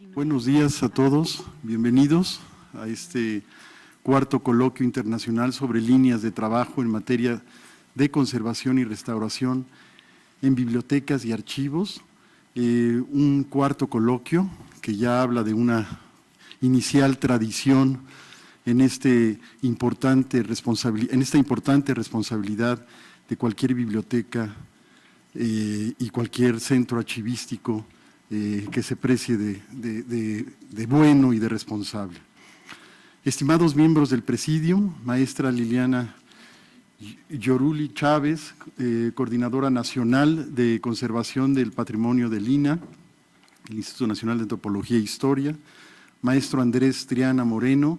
Buenos días a todos, bienvenidos a este cuarto coloquio internacional sobre líneas de trabajo en materia de conservación y restauración en bibliotecas y archivos. Un cuarto coloquio que ya habla de una inicial tradición en esta importante responsabilidad de cualquier biblioteca y cualquier centro archivístico que se precie de bueno y de responsable. Estimados miembros del Presidium, maestra Liliana Yoruli Chávez, coordinadora nacional de conservación del patrimonio del INAH, el Instituto Nacional de Antropología e Historia, maestro Andrés Triana Moreno,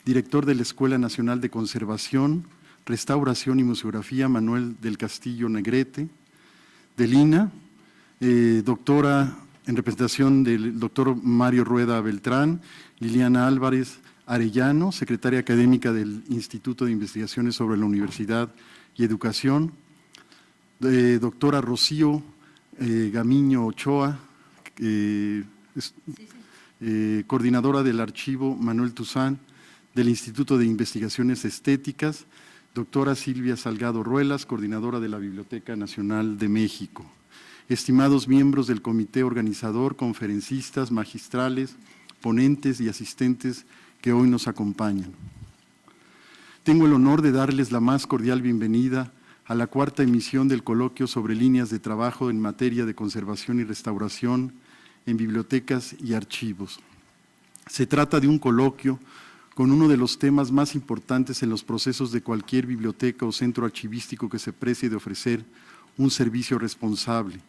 director de la Escuela Nacional de Conservación, Restauración y Museografía Manuel del Castillo Negrete, del INAH, doctora en representación del doctor Mario Rueda Beltrán, Liliana Álvarez Arellano, secretaria académica del Instituto de Investigaciones sobre la Universidad y Educación, doctora Rocío Gamiño Ochoa, coordinadora del Archivo Manuel Tuzán del Instituto de Investigaciones Estéticas, doctora Silvia Salgado Ruelas, coordinadora de la Biblioteca Nacional de México. Estimados miembros del comité organizador, conferencistas, magistrales, ponentes y asistentes que hoy nos acompañan. Tengo el honor de darles la más cordial bienvenida a la cuarta emisión del coloquio sobre líneas de trabajo en materia de conservación y restauración en bibliotecas y archivos. Se trata de un coloquio con uno de los temas más importantes en los procesos de cualquier biblioteca o centro archivístico que se precie de ofrecer un servicio responsable.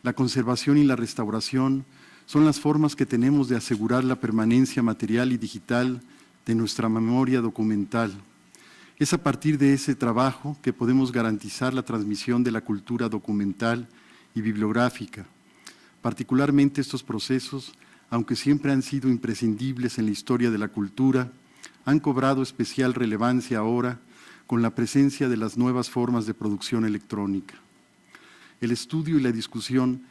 La conservación y la restauración son las formas que tenemos de asegurar la permanencia material y digital de nuestra memoria documental. Es a partir de ese trabajo que podemos garantizar la transmisión de la cultura documental y bibliográfica. Particularmente estos procesos, aunque siempre han sido imprescindibles en la historia de la cultura, han cobrado especial relevancia ahora con la presencia de las nuevas formas de producción electrónica. El estudio y la discusión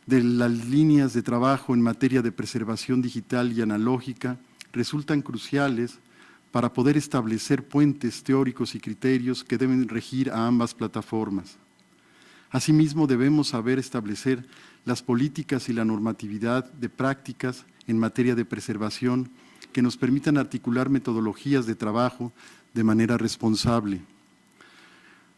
de las líneas de trabajo en materia de preservación digital y analógica resultan cruciales para poder establecer puentes teóricos y criterios que deben regir a ambas plataformas. Asimismo, debemos saber establecer las políticas y la normatividad de prácticas en materia de preservación que nos permitan articular metodologías de trabajo de manera responsable.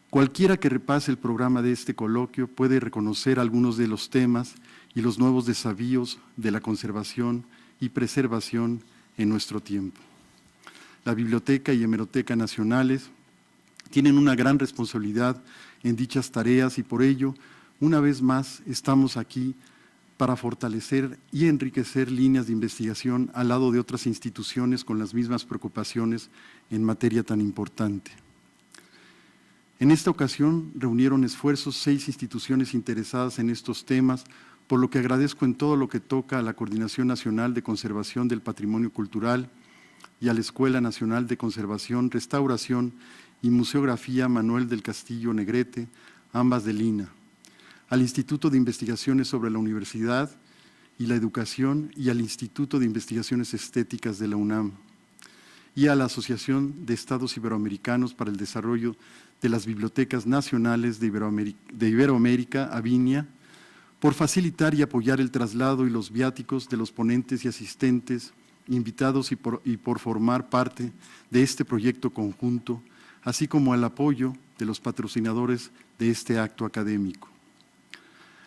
Cualquiera que repase el programa de este coloquio puede reconocer algunos de los temas y los nuevos desafíos de la conservación y preservación en nuestro tiempo. La Biblioteca y Hemeroteca Nacionales tienen una gran responsabilidad en dichas tareas y por ello, una vez más, estamos aquí para fortalecer y enriquecer líneas de investigación al lado de otras instituciones con las mismas preocupaciones en materia tan importante. En esta ocasión reunieron esfuerzos 6 instituciones interesadas en estos temas, por lo que agradezco en todo lo que toca a la Coordinación Nacional de Conservación del Patrimonio Cultural y a la Escuela Nacional de Conservación, Restauración y Museografía Manuel del Castillo Negrete, ambas del INAH, al Instituto de Investigaciones sobre la Universidad y la Educación y al Instituto de Investigaciones Estéticas de la UNAM, y a la Asociación de Estados Iberoamericanos para el Desarrollo de las Bibliotecas Nacionales de Iberoamérica, ABINIA, por facilitar y apoyar el traslado y los viáticos de los ponentes y asistentes invitados y por formar parte de este proyecto conjunto, así como al apoyo de los patrocinadores de este acto académico.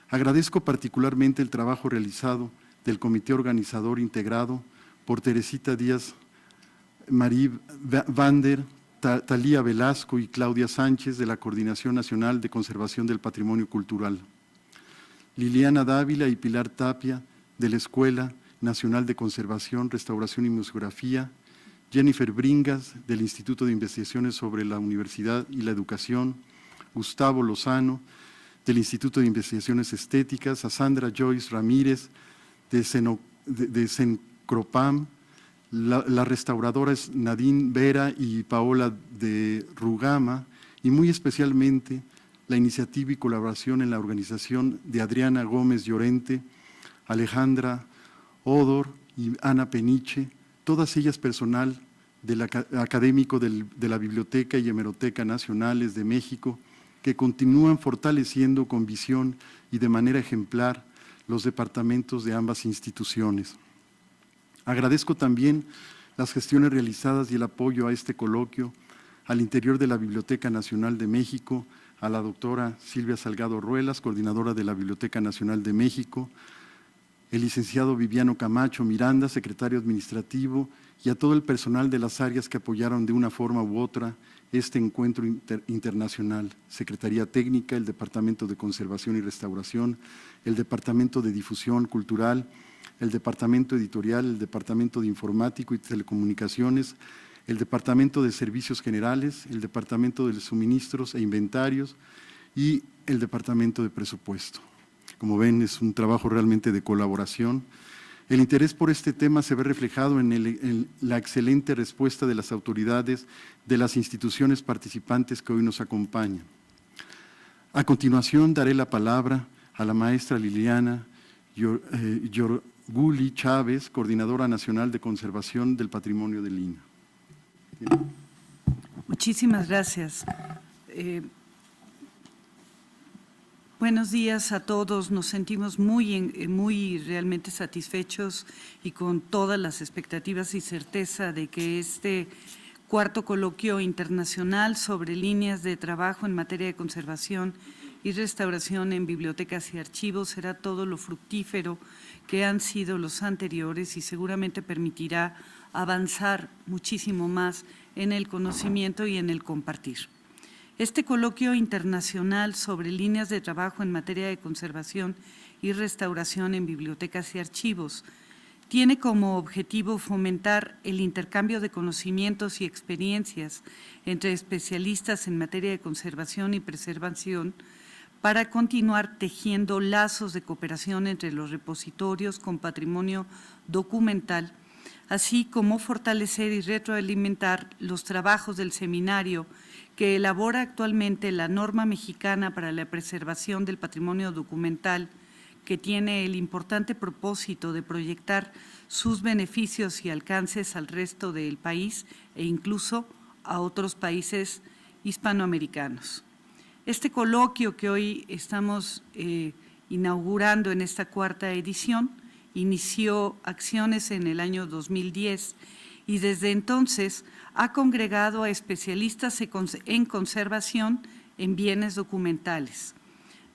Agradezco particularmente el trabajo realizado del comité organizador integrado por Teresita Díaz, Marie Vander, Talía Velasco y Claudia Sánchez de la Coordinación Nacional de Conservación del Patrimonio Cultural, Liliana Dávila y Pilar Tapia de la Escuela Nacional de Conservación, Restauración y Museografía, Jennifer Bringas del Instituto de Investigaciones sobre la Universidad y la Educación, Gustavo Lozano del Instituto de Investigaciones Estéticas, a Sandra Joyce Ramírez de Cencropam, las restauradoras Nadine Vera y Paola de Rugama, y muy especialmente la iniciativa y colaboración en la organización de Adriana Gómez Llorente, Alejandra Odor y Ana Peniche, todas ellas personal académico de la Biblioteca y Hemeroteca Nacionales de México, que continúan fortaleciendo con visión y de manera ejemplar los departamentos de ambas instituciones. Agradezco también las gestiones realizadas y el apoyo a este coloquio al interior de la Biblioteca Nacional de México, a la doctora Silvia Salgado Ruelas, coordinadora de la Biblioteca Nacional de México, el licenciado Viviano Camacho Miranda, secretario administrativo, y a todo el personal de las áreas que apoyaron de una forma u otra este encuentro internacional, Secretaría Técnica, el Departamento de Conservación y Restauración, el Departamento de Difusión Cultural, el Departamento Editorial, el Departamento de Informático y Telecomunicaciones, el Departamento de Servicios Generales, el Departamento de Suministros e Inventarios y el Departamento de Presupuesto. Como ven, es un trabajo realmente de colaboración. El interés por este tema se ve reflejado en la excelente respuesta de las autoridades de las instituciones participantes que hoy nos acompañan. A continuación, daré la palabra a la maestra Liliana Yorguli Chávez, Coordinadora Nacional de Conservación del Patrimonio del INAH. Muchísimas gracias. Buenos días a todos. Nos sentimos muy realmente satisfechos y con todas las expectativas y certeza de que este cuarto coloquio internacional sobre líneas de trabajo en materia de conservación y restauración en bibliotecas y archivos será todo lo fructífero que han sido los anteriores y seguramente permitirá avanzar muchísimo más en el conocimiento y en el compartir. Este coloquio internacional sobre líneas de trabajo en materia de conservación y restauración en bibliotecas y archivos tiene como objetivo fomentar el intercambio de conocimientos y experiencias entre especialistas en materia de conservación y preservación para continuar tejiendo lazos de cooperación entre los repositorios con patrimonio documental, así como fortalecer y retroalimentar los trabajos del seminario que elabora actualmente la norma mexicana para la preservación del patrimonio documental, que tiene el importante propósito de proyectar sus beneficios y alcances al resto del país e incluso a otros países hispanoamericanos. Este coloquio que hoy estamos inaugurando en esta cuarta edición inició acciones en el año 2010 y desde entonces ha congregado a especialistas en conservación en bienes documentales.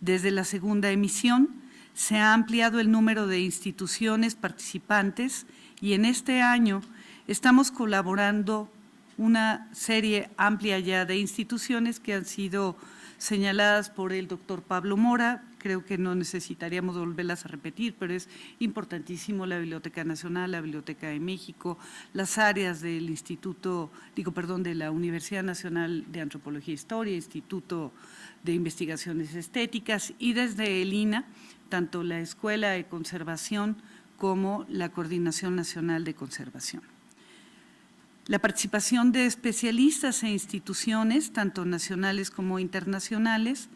Desde la segunda emisión se ha ampliado el número de instituciones participantes y en este año estamos colaborando una serie amplia ya de instituciones que han sido señaladas por el doctor Pablo Mora. Creo que no necesitaríamos volverlas a repetir, pero es importantísimo la Biblioteca Nacional, la Biblioteca de México, las áreas del de la Universidad Nacional de Antropología e Historia, Instituto de Investigaciones Estéticas y desde el INAH, tanto la Escuela de Conservación como la Coordinación Nacional de Conservación. La participación de especialistas e instituciones, tanto nacionales como internacionales,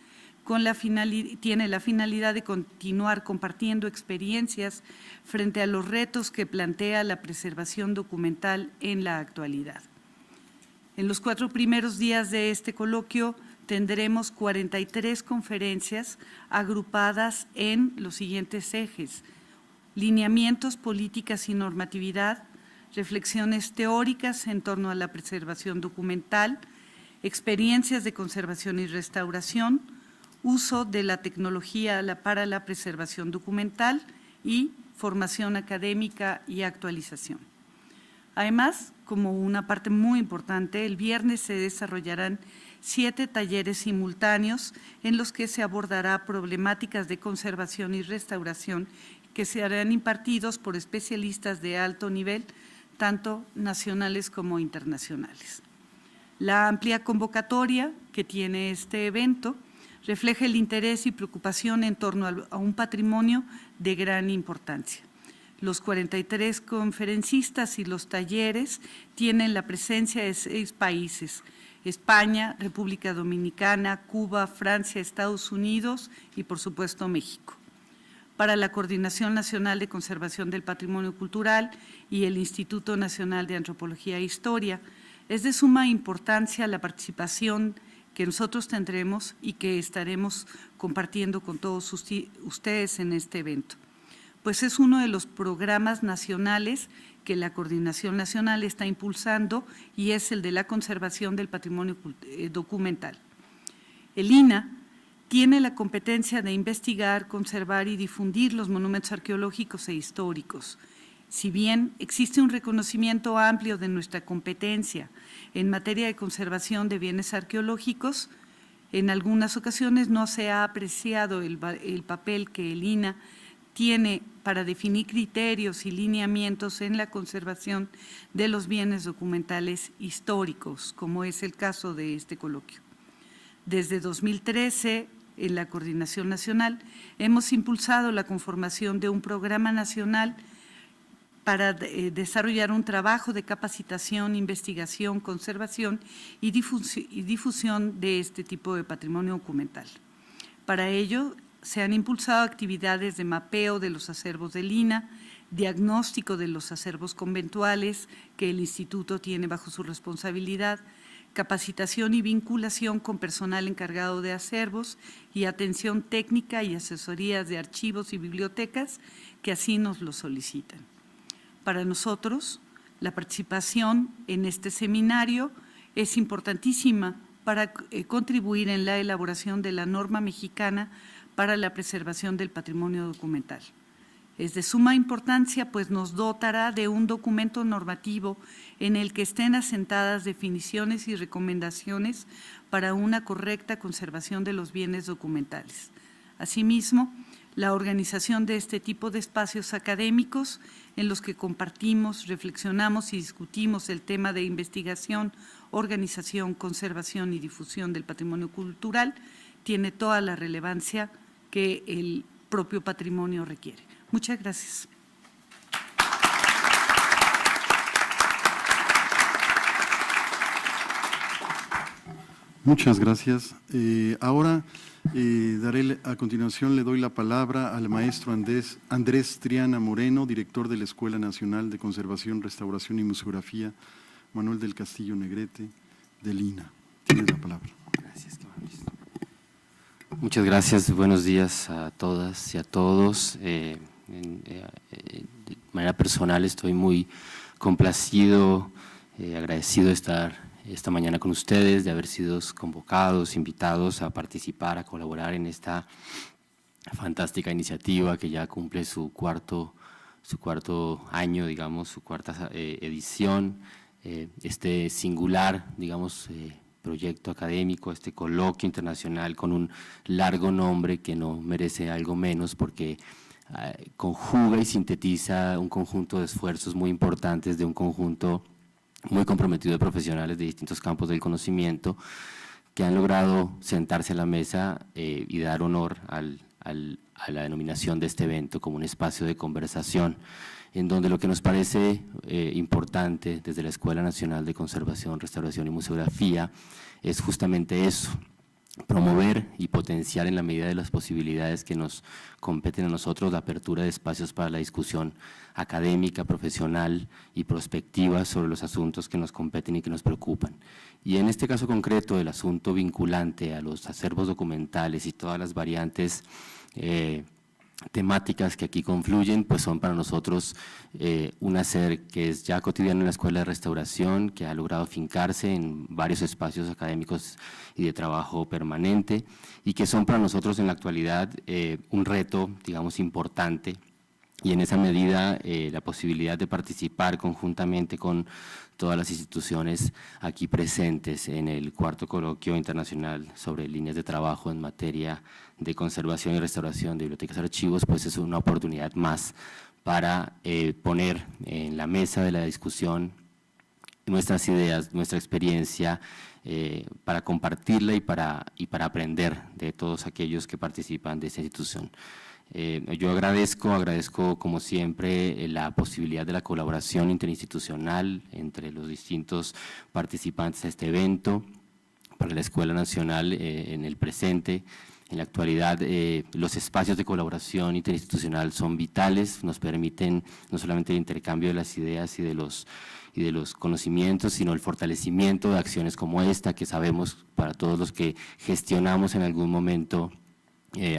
tiene la finalidad de continuar compartiendo experiencias frente a los retos que plantea la preservación documental en la actualidad. En los 4 primeros días de este coloquio tendremos 43 conferencias agrupadas en los siguientes ejes: lineamientos, políticas y normatividad, reflexiones teóricas en torno a la preservación documental, experiencias de conservación y restauración, uso de la tecnología para la preservación documental y formación académica y actualización. Además, como una parte muy importante, el viernes se desarrollarán 7 talleres simultáneos en los que se abordará problemáticas de conservación y restauración que serán impartidos por especialistas de alto nivel, tanto nacionales como internacionales. La amplia convocatoria que tiene este evento refleja el interés y preocupación en torno a un patrimonio de gran importancia. Los 43 conferencistas y los talleres tienen la presencia de 6 países: España, República Dominicana, Cuba, Francia, Estados Unidos y, por supuesto, México. para la Coordinación Nacional de Conservación del Patrimonio Cultural y el Instituto Nacional de Antropología e Historia. Es de suma importancia la participación que nosotros tendremos y que estaremos compartiendo con todos ustedes en este evento, pues es uno de los programas nacionales que la Coordinación Nacional está impulsando y es el de la conservación del patrimonio documental. El INAH tiene la competencia de investigar, conservar y difundir los monumentos arqueológicos e históricos. Si bien existe un reconocimiento amplio de nuestra competencia en materia de conservación de bienes arqueológicos, en algunas ocasiones no se ha apreciado el papel que el INAH tiene para definir criterios y lineamientos en la conservación de los bienes documentales históricos, como es el caso de este coloquio. Desde 2013, en la Coordinación Nacional, hemos impulsado la conformación de un programa nacional para desarrollar un trabajo de capacitación, investigación, conservación y difusión de este tipo de patrimonio documental. Para ello, se han impulsado actividades de mapeo de los acervos del INAH, diagnóstico de los acervos conventuales que el Instituto tiene bajo su responsabilidad, capacitación y vinculación con personal encargado de acervos y atención técnica y asesorías de archivos y bibliotecas que así nos lo solicitan. Para nosotros, la participación en este seminario es importantísima para contribuir en la elaboración de la norma mexicana para la preservación del patrimonio documental. Es de suma importancia, pues nos dotará de un documento normativo en el que estén asentadas definiciones y recomendaciones para una correcta conservación de los bienes documentales. Asimismo, la organización de este tipo de espacios académicos en los que compartimos, reflexionamos y discutimos el tema de investigación, organización, conservación y difusión del patrimonio cultural tiene toda la relevancia que el propio patrimonio requiere. Muchas gracias. Muchas gracias. Ahora a continuación le doy la palabra al maestro Andrés Triana Moreno, director de la Escuela Nacional de Conservación, Restauración y Museografía Manuel del Castillo Negrete del INAH. Tiene la palabra. Gracias. Muchas gracias. Buenos días a todas y a todos. De manera personal estoy muy complacido, agradecido de estar esta mañana con ustedes, de haber sido convocados, invitados a participar, a colaborar en esta fantástica iniciativa que ya cumple su cuarto año, digamos, su cuarta edición, este singular, digamos, proyecto académico, este coloquio internacional con un largo nombre que no merece algo menos porque conjuga y sintetiza un conjunto de esfuerzos muy importantes de un conjunto muy comprometido de profesionales de distintos campos del conocimiento que han logrado sentarse a la mesa y dar honor a la denominación de este evento como un espacio de conversación en donde lo que nos parece importante desde la Escuela Nacional de Conservación, Restauración y Museografía es justamente eso, promover y potenciar en la medida de las posibilidades que nos competen a nosotros la apertura de espacios para la discusión académica, profesional y prospectiva sobre los asuntos que nos competen y que nos preocupan. Y en este caso concreto, el asunto vinculante a los acervos documentales y todas las variantes temáticas que aquí confluyen, pues son para nosotros un hacer que es ya cotidiano en la Escuela de Restauración, que ha logrado afincarse en varios espacios académicos y de trabajo permanente, y que son para nosotros en la actualidad un reto, digamos, importante, y en esa medida la posibilidad de participar conjuntamente con todas las instituciones aquí presentes en el cuarto coloquio internacional sobre líneas de trabajo en materia de conservación y restauración de bibliotecas y archivos, pues es una oportunidad más para poner en la mesa de la discusión nuestras ideas, nuestra experiencia, para compartirla y para aprender de todos aquellos que participan de esta institución. Yo agradezco como siempre la posibilidad de la colaboración interinstitucional entre los distintos participantes de este evento, para la Escuela Nacional en el presente, En la actualidad, los espacios de colaboración interinstitucional son vitales, nos permiten no solamente el intercambio de las ideas y de los conocimientos, sino el fortalecimiento de acciones como esta, que sabemos para todos los que gestionamos en algún momento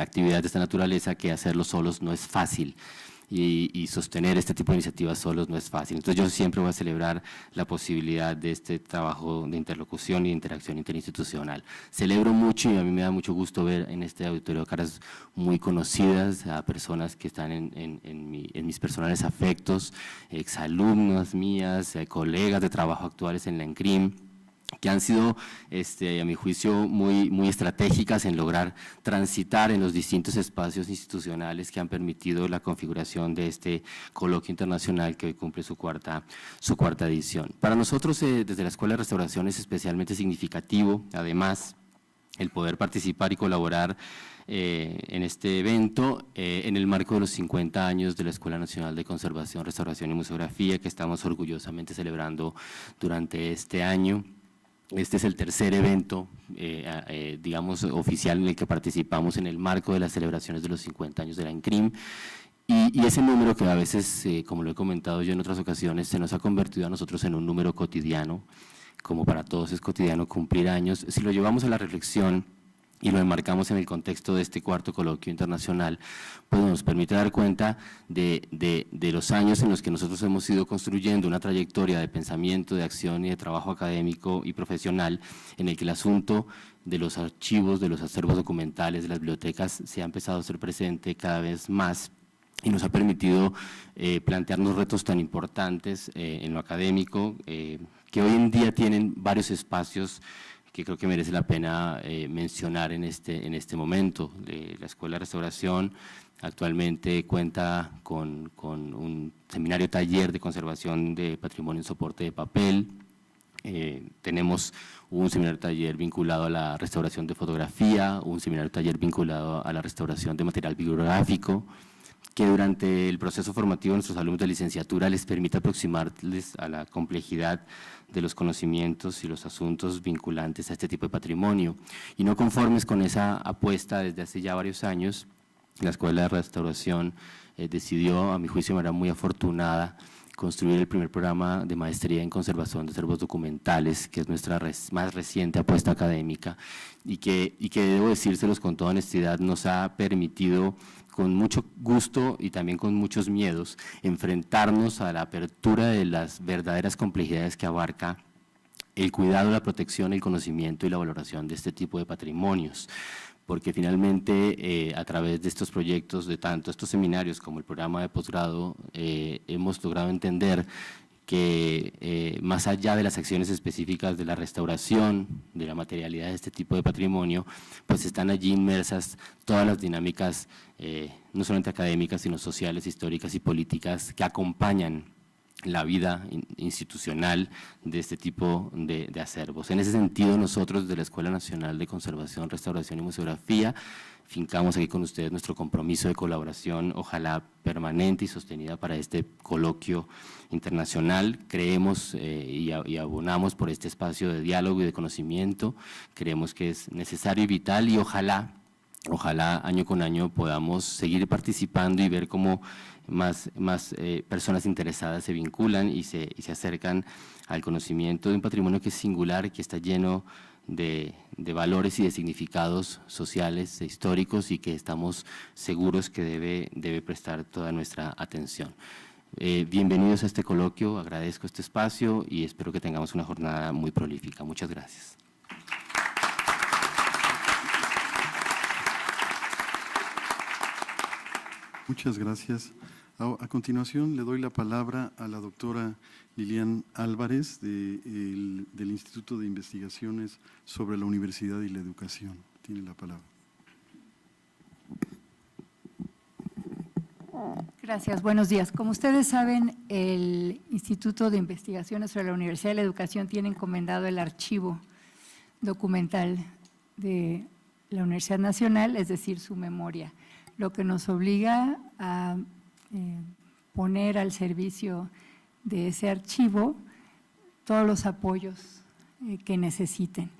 actividades de esta naturaleza, que hacerlo solos no es fácil. Y sostener este tipo de iniciativas solos no es fácil. Entonces yo siempre voy a celebrar la posibilidad de este trabajo de interlocución y de interacción interinstitucional. Celebro mucho y a mí me da mucho gusto ver en este auditorio caras muy conocidas, a personas que están en mis personales afectos, exalumnas mías, colegas de trabajo actuales en la ENCRIM, que han sido, a mi juicio, muy estratégicas en lograr transitar en los distintos espacios institucionales que han permitido la configuración de este coloquio internacional que hoy cumple su cuarta edición. Para nosotros, desde la Escuela de Restauración, es especialmente significativo, además, el poder participar y colaborar en este evento en el marco de los 50 años de la Escuela Nacional de Conservación, Restauración y Museografía, que estamos orgullosamente celebrando durante este año. Este es el tercer evento, digamos, oficial en el que participamos en el marco de las celebraciones de los 50 años de la ENCRIM, y ese número que a veces, como lo he comentado yo en otras ocasiones, se nos ha convertido a nosotros en un número cotidiano, como para todos es cotidiano cumplir años. Si lo llevamos a la reflexión y lo enmarcamos en el contexto de este cuarto coloquio internacional, pues nos permite dar cuenta de los años en los que nosotros hemos ido construyendo una trayectoria de pensamiento, de acción y de trabajo académico y profesional, en el que el asunto de los archivos, de los acervos documentales, de las bibliotecas, se ha empezado a ser presente cada vez más y nos ha permitido plantearnos retos tan importantes en lo académico, que hoy en día tienen varios espacios que creo que merece la pena mencionar en este momento. La Escuela de Restauración actualmente cuenta con un seminario taller de conservación de patrimonio en soporte de papel. Tenemos un seminario taller vinculado a la restauración de fotografía, un seminario taller vinculado a la restauración de material bibliográfico, que durante el proceso formativo de nuestros alumnos de licenciatura les permite aproximarles a la complejidad de los conocimientos y los asuntos vinculantes a este tipo de patrimonio. Y no conformes con esa apuesta desde hace ya varios años, la Escuela de Restauración decidió, a mi juicio de manera muy afortunada, construir el primer programa de maestría en conservación de acervos documentales, que es nuestra más reciente apuesta académica, y que debo decírselos con toda honestidad, nos ha permitido con mucho gusto y también con muchos miedos enfrentarnos a la apertura de las verdaderas complejidades que abarca el cuidado, la protección, el conocimiento y la valoración de este tipo de patrimonios, porque finalmente a través de estos proyectos, de tanto estos seminarios como el programa de posgrado, hemos logrado entender que más allá de las acciones específicas de la restauración, de la materialidad de este tipo de patrimonio, pues están allí inmersas todas las dinámicas, no solamente académicas, sino sociales, históricas y políticas que acompañan la vida institucional de este tipo de acervos. En ese sentido, nosotros de la Escuela Nacional de Conservación, Restauración y Museografía fincamos aquí con ustedes nuestro compromiso de colaboración, ojalá permanente y sostenida para este coloquio internacional. Creemos y abonamos por este espacio de diálogo y de conocimiento, creemos que es necesario y vital, y ojalá año con año podamos seguir participando y ver cómo más personas interesadas se vinculan y se acercan al conocimiento de un patrimonio que es singular, que está lleno de valores y de significados sociales e históricos, y que estamos seguros que debe prestar toda nuestra atención. Bienvenidos a este coloquio, agradezco este espacio y espero que tengamos una jornada muy prolífica. Muchas gracias. Muchas gracias. A continuación le doy la palabra a la doctora Lilian Álvarez del Instituto de Investigaciones sobre la Universidad y la Educación. Tiene la palabra. Gracias, buenos días. Como ustedes saben, el Instituto de Investigaciones sobre la Universidad y la Educación tiene encomendado el archivo documental de la Universidad Nacional, es decir, su memoria, lo que nos obliga a poner al servicio de ese archivo todos los apoyos que necesiten.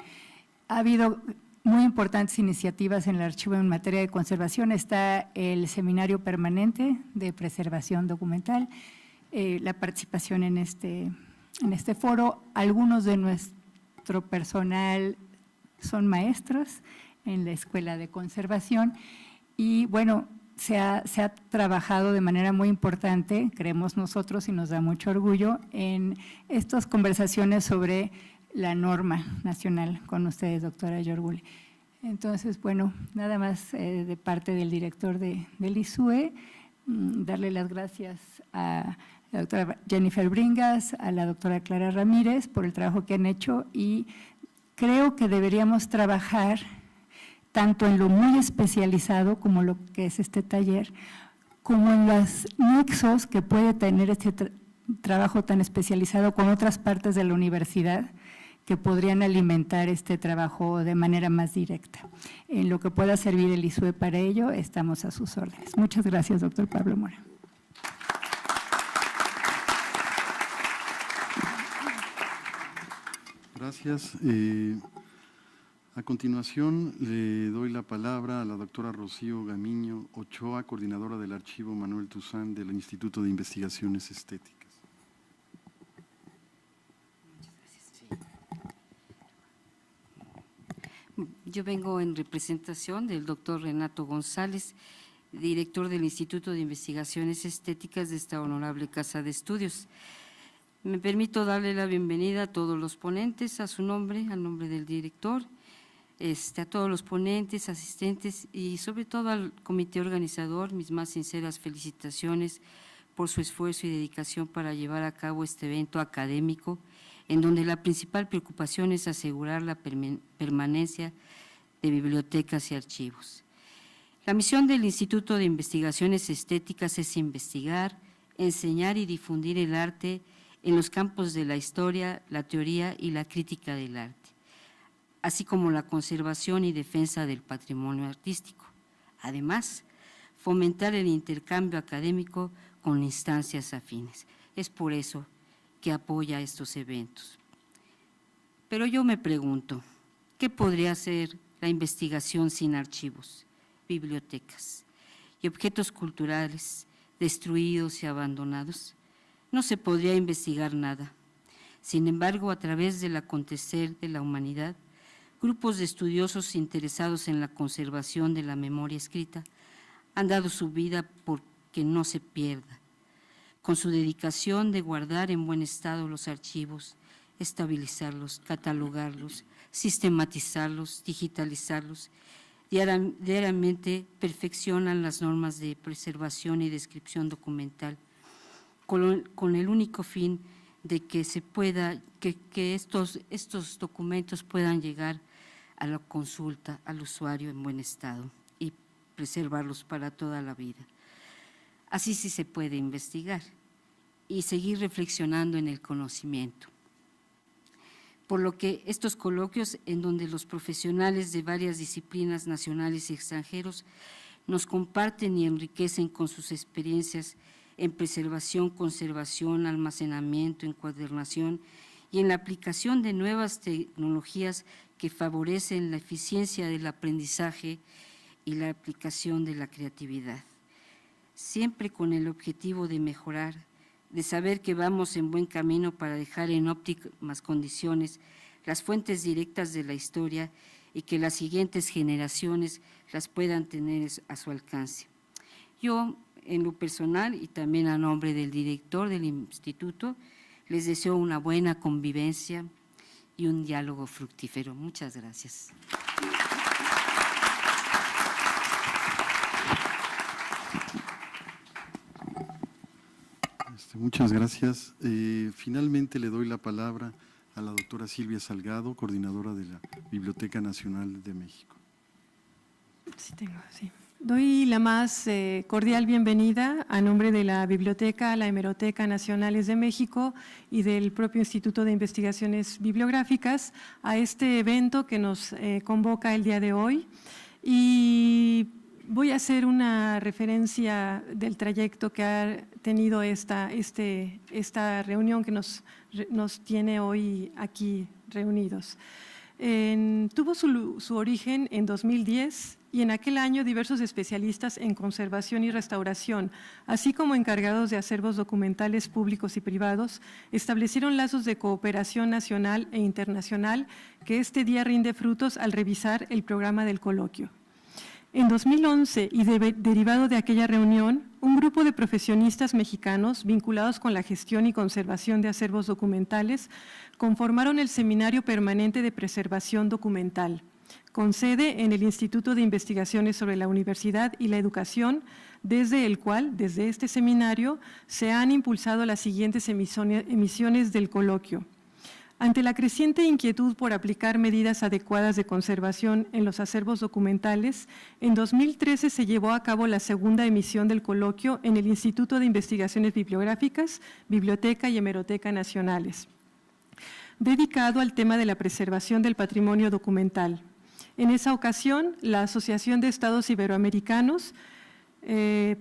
Ha habido muy importantes iniciativas en el archivo en materia de conservación. Está el Seminario Permanente de Preservación Documental, la participación en este foro. Algunos de nuestro personal son maestros en la Escuela de Conservación y, bueno, se ha trabajado de manera muy importante, creemos nosotros y nos da mucho orgullo, en estas conversaciones sobre la norma nacional con ustedes, doctora Yorgule. Entonces, bueno, nada más de parte del director del ISUE, darle las gracias a la doctora Jennifer Bringas, a la doctora Clara Ramírez por el trabajo que han hecho, y creo que deberíamos trabajar tanto en lo muy especializado como lo que es este taller, como en los nexos que puede tener este trabajo tan especializado con otras partes de la universidad que podrían alimentar este trabajo de manera más directa. En lo que pueda servir el ISUE para ello, estamos a sus órdenes. Muchas gracias, doctor Pablo Mora. Gracias. A continuación, le doy la palabra a la doctora Rocío Gamiño Ochoa, coordinadora del Archivo Manuel Tuzán del Instituto de Investigaciones Estéticas. Yo vengo en representación del doctor Renato González, director del Instituto de Investigaciones Estéticas de esta honorable Casa de Estudios. Me permito darle la bienvenida a todos los ponentes, a su nombre, al nombre del director, a todos los ponentes, asistentes y sobre todo al comité organizador, mis más sinceras felicitaciones por su esfuerzo y dedicación para llevar a cabo este evento académico, en donde la principal preocupación es asegurar la permanencia de bibliotecas y archivos. La misión del Instituto de Investigaciones Estéticas es investigar, enseñar y difundir el arte en los campos de la historia, la teoría y la crítica del arte, así como la conservación y defensa del patrimonio artístico. Además, fomentar el intercambio académico con instancias afines. Es por eso que apoya estos eventos. Pero yo me pregunto, ¿qué podría ser la investigación sin archivos, bibliotecas y objetos culturales destruidos y abandonados? No se podría investigar nada. Sin embargo, a través del acontecer de la humanidad, grupos de estudiosos interesados en la conservación de la memoria escrita han dado su vida por que no se pierda, con su dedicación de guardar en buen estado los archivos, estabilizarlos, catalogarlos, sistematizarlos, digitalizarlos. Diariamente perfeccionan las normas de preservación y descripción documental, con el único fin de que se pueda, que estos documentos puedan llegar a la consulta, al usuario en buen estado y preservarlos para toda la vida. Así sí se puede investigar y seguir reflexionando en el conocimiento. Por lo que estos coloquios, en donde los profesionales de varias disciplinas nacionales y extranjeros nos comparten y enriquecen con sus experiencias en preservación, conservación, almacenamiento, encuadernación y en la aplicación de nuevas tecnologías que favorecen la eficiencia del aprendizaje y la aplicación de la creatividad, siempre con el objetivo de mejorar, de saber que vamos en buen camino para dejar en óptimas condiciones las fuentes directas de la historia y que las siguientes generaciones las puedan tener a su alcance. Yo, en lo personal y también a nombre del director del instituto, les deseo una buena convivencia y un diálogo fructífero. Muchas gracias. Muchas gracias. Finalmente le doy la palabra a la doctora Silvia Salgado, coordinadora de la Biblioteca Nacional de México. Sí, sí. Doy la más cordial bienvenida a nombre de la Biblioteca, la Hemeroteca Nacionales de México y del propio Instituto de Investigaciones Bibliográficas a este evento que nos convoca el día de hoy. Y voy a hacer una referencia del trayecto que ha tenido esta reunión que nos tiene hoy aquí reunidos. tuvo su origen en 2010 y en aquel año diversos especialistas en conservación y restauración, así como encargados de acervos documentales públicos y privados, establecieron lazos de cooperación nacional e internacional que este día rinde frutos al revisar el programa del coloquio. En 2011, y derivado de aquella reunión, un grupo de profesionistas mexicanos vinculados con la gestión y conservación de acervos documentales conformaron el Seminario Permanente de Preservación Documental, con sede en el Instituto de Investigaciones sobre la Universidad y la Educación, desde este seminario, se han impulsado las siguientes emisiones del coloquio. Ante la creciente inquietud por aplicar medidas adecuadas de conservación en los acervos documentales, en 2013 se llevó a cabo la segunda emisión del coloquio en el Instituto de Investigaciones Bibliográficas, Biblioteca y Hemeroteca Nacionales, dedicado al tema de la preservación del patrimonio documental. En esa ocasión, la Asociación de Estados Iberoamericanos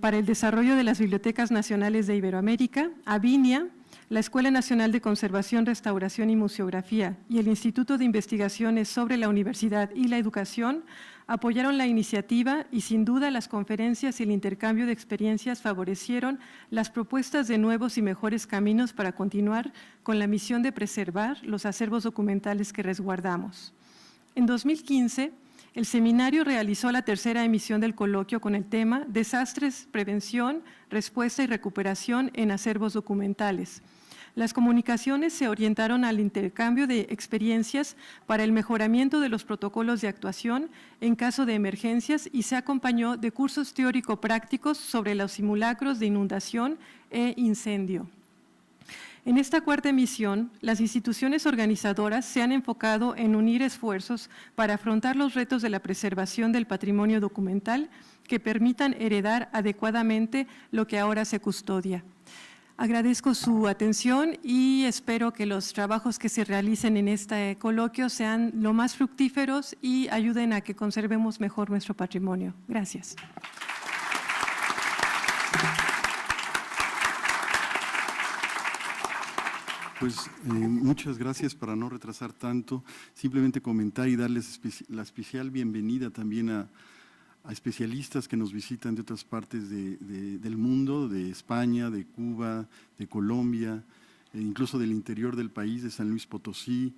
para el Desarrollo de las Bibliotecas Nacionales de Iberoamérica, ABINIA, la Escuela Nacional de Conservación, Restauración y Museografía y el Instituto de Investigaciones sobre la Universidad y la Educación apoyaron la iniciativa y sin duda las conferencias y el intercambio de experiencias favorecieron las propuestas de nuevos y mejores caminos para continuar con la misión de preservar los acervos documentales que resguardamos. En 2015, el seminario realizó la tercera emisión del coloquio con el tema Desastres, Prevención, Respuesta y Recuperación en acervos documentales. Las comunicaciones se orientaron al intercambio de experiencias para el mejoramiento de los protocolos de actuación en caso de emergencias y se acompañó de cursos teórico-prácticos sobre los simulacros de inundación e incendio. En esta cuarta emisión, las instituciones organizadoras se han enfocado en unir esfuerzos para afrontar los retos de la preservación del patrimonio documental que permitan heredar adecuadamente lo que ahora se custodia. Agradezco su atención y espero que los trabajos que se realicen en este coloquio sean lo más fructíferos y ayuden a que conservemos mejor nuestro patrimonio. Gracias. Pues muchas gracias. Para no retrasar tanto, simplemente comentar y darles la especial bienvenida también a especialistas que nos visitan de otras partes del mundo, de España, de Cuba, de Colombia, incluso del interior del país, de San Luis Potosí,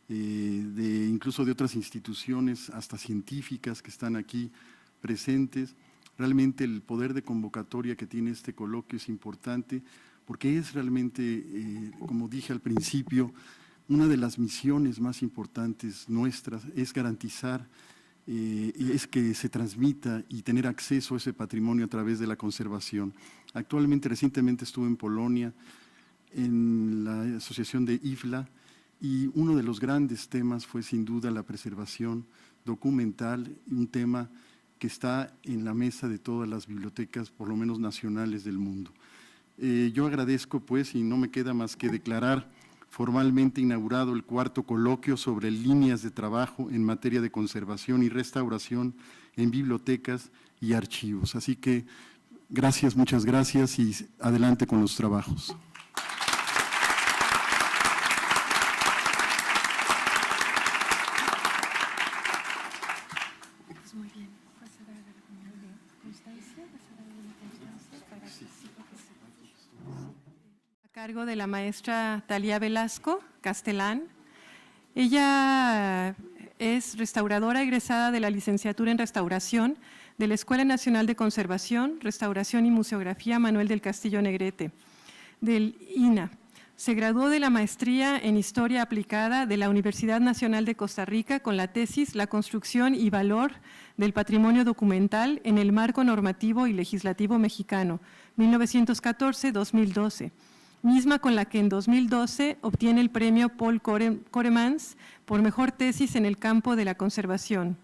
incluso de otras instituciones, hasta científicas que están aquí presentes. Realmente el poder de convocatoria que tiene este coloquio es importante porque es realmente, como dije al principio, una de las misiones más importantes nuestras es garantizar es que se transmita y tener acceso a ese patrimonio a través de la conservación. Recientemente estuve en Polonia, en la asociación de IFLA, y uno de los grandes temas fue sin duda la preservación documental, un tema que está en la mesa de todas las bibliotecas, por lo menos nacionales del mundo. Yo agradezco pues, y no me queda más que declarar formalmente inaugurado el cuarto coloquio sobre líneas de trabajo en materia de conservación y restauración en bibliotecas y archivos. Así que gracias, muchas gracias y adelante con los trabajos. Muy bien. Pasará a la reunión de Constancia. A cargo de la maestra Talía Velasco Castelán. Ella es restauradora egresada de la licenciatura en restauración de la Escuela Nacional de Conservación, Restauración y Museografía Manuel del Castillo Negrete, del INA. Se graduó de la maestría en Historia Aplicada de la Universidad Nacional de Costa Rica con la tesis La construcción y valor del patrimonio documental en el marco normativo y legislativo mexicano, 1914-2012. Misma con la que en 2012 obtiene el premio Paul Coremans por mejor tesis en el campo de la conservación.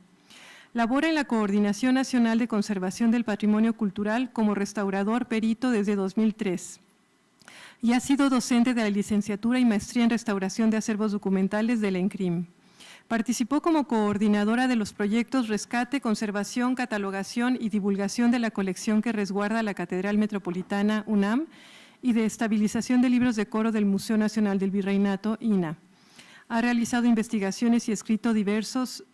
Labora en la Coordinación Nacional de Conservación del Patrimonio Cultural como restaurador perito desde 2003 y ha sido docente de la licenciatura y maestría en restauración de acervos documentales de la ENCRIM. Participó como coordinadora de los proyectos Rescate, Conservación, Catalogación y Divulgación de la colección que resguarda la Catedral Metropolitana UNAM y de estabilización de libros de coro del Museo Nacional del Virreinato, INA. Ha realizado investigaciones y escrito diversas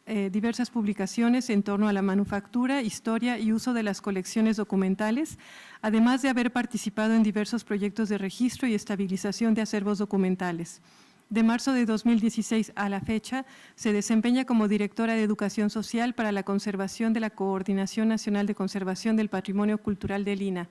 publicaciones en torno a la manufactura, historia y uso de las colecciones documentales, además de haber participado en diversos proyectos de registro y estabilización de acervos documentales. De marzo de 2016 a la fecha, se desempeña como directora de Educación Social para la Conservación de la Coordinación Nacional de Conservación del Patrimonio Cultural del INAH.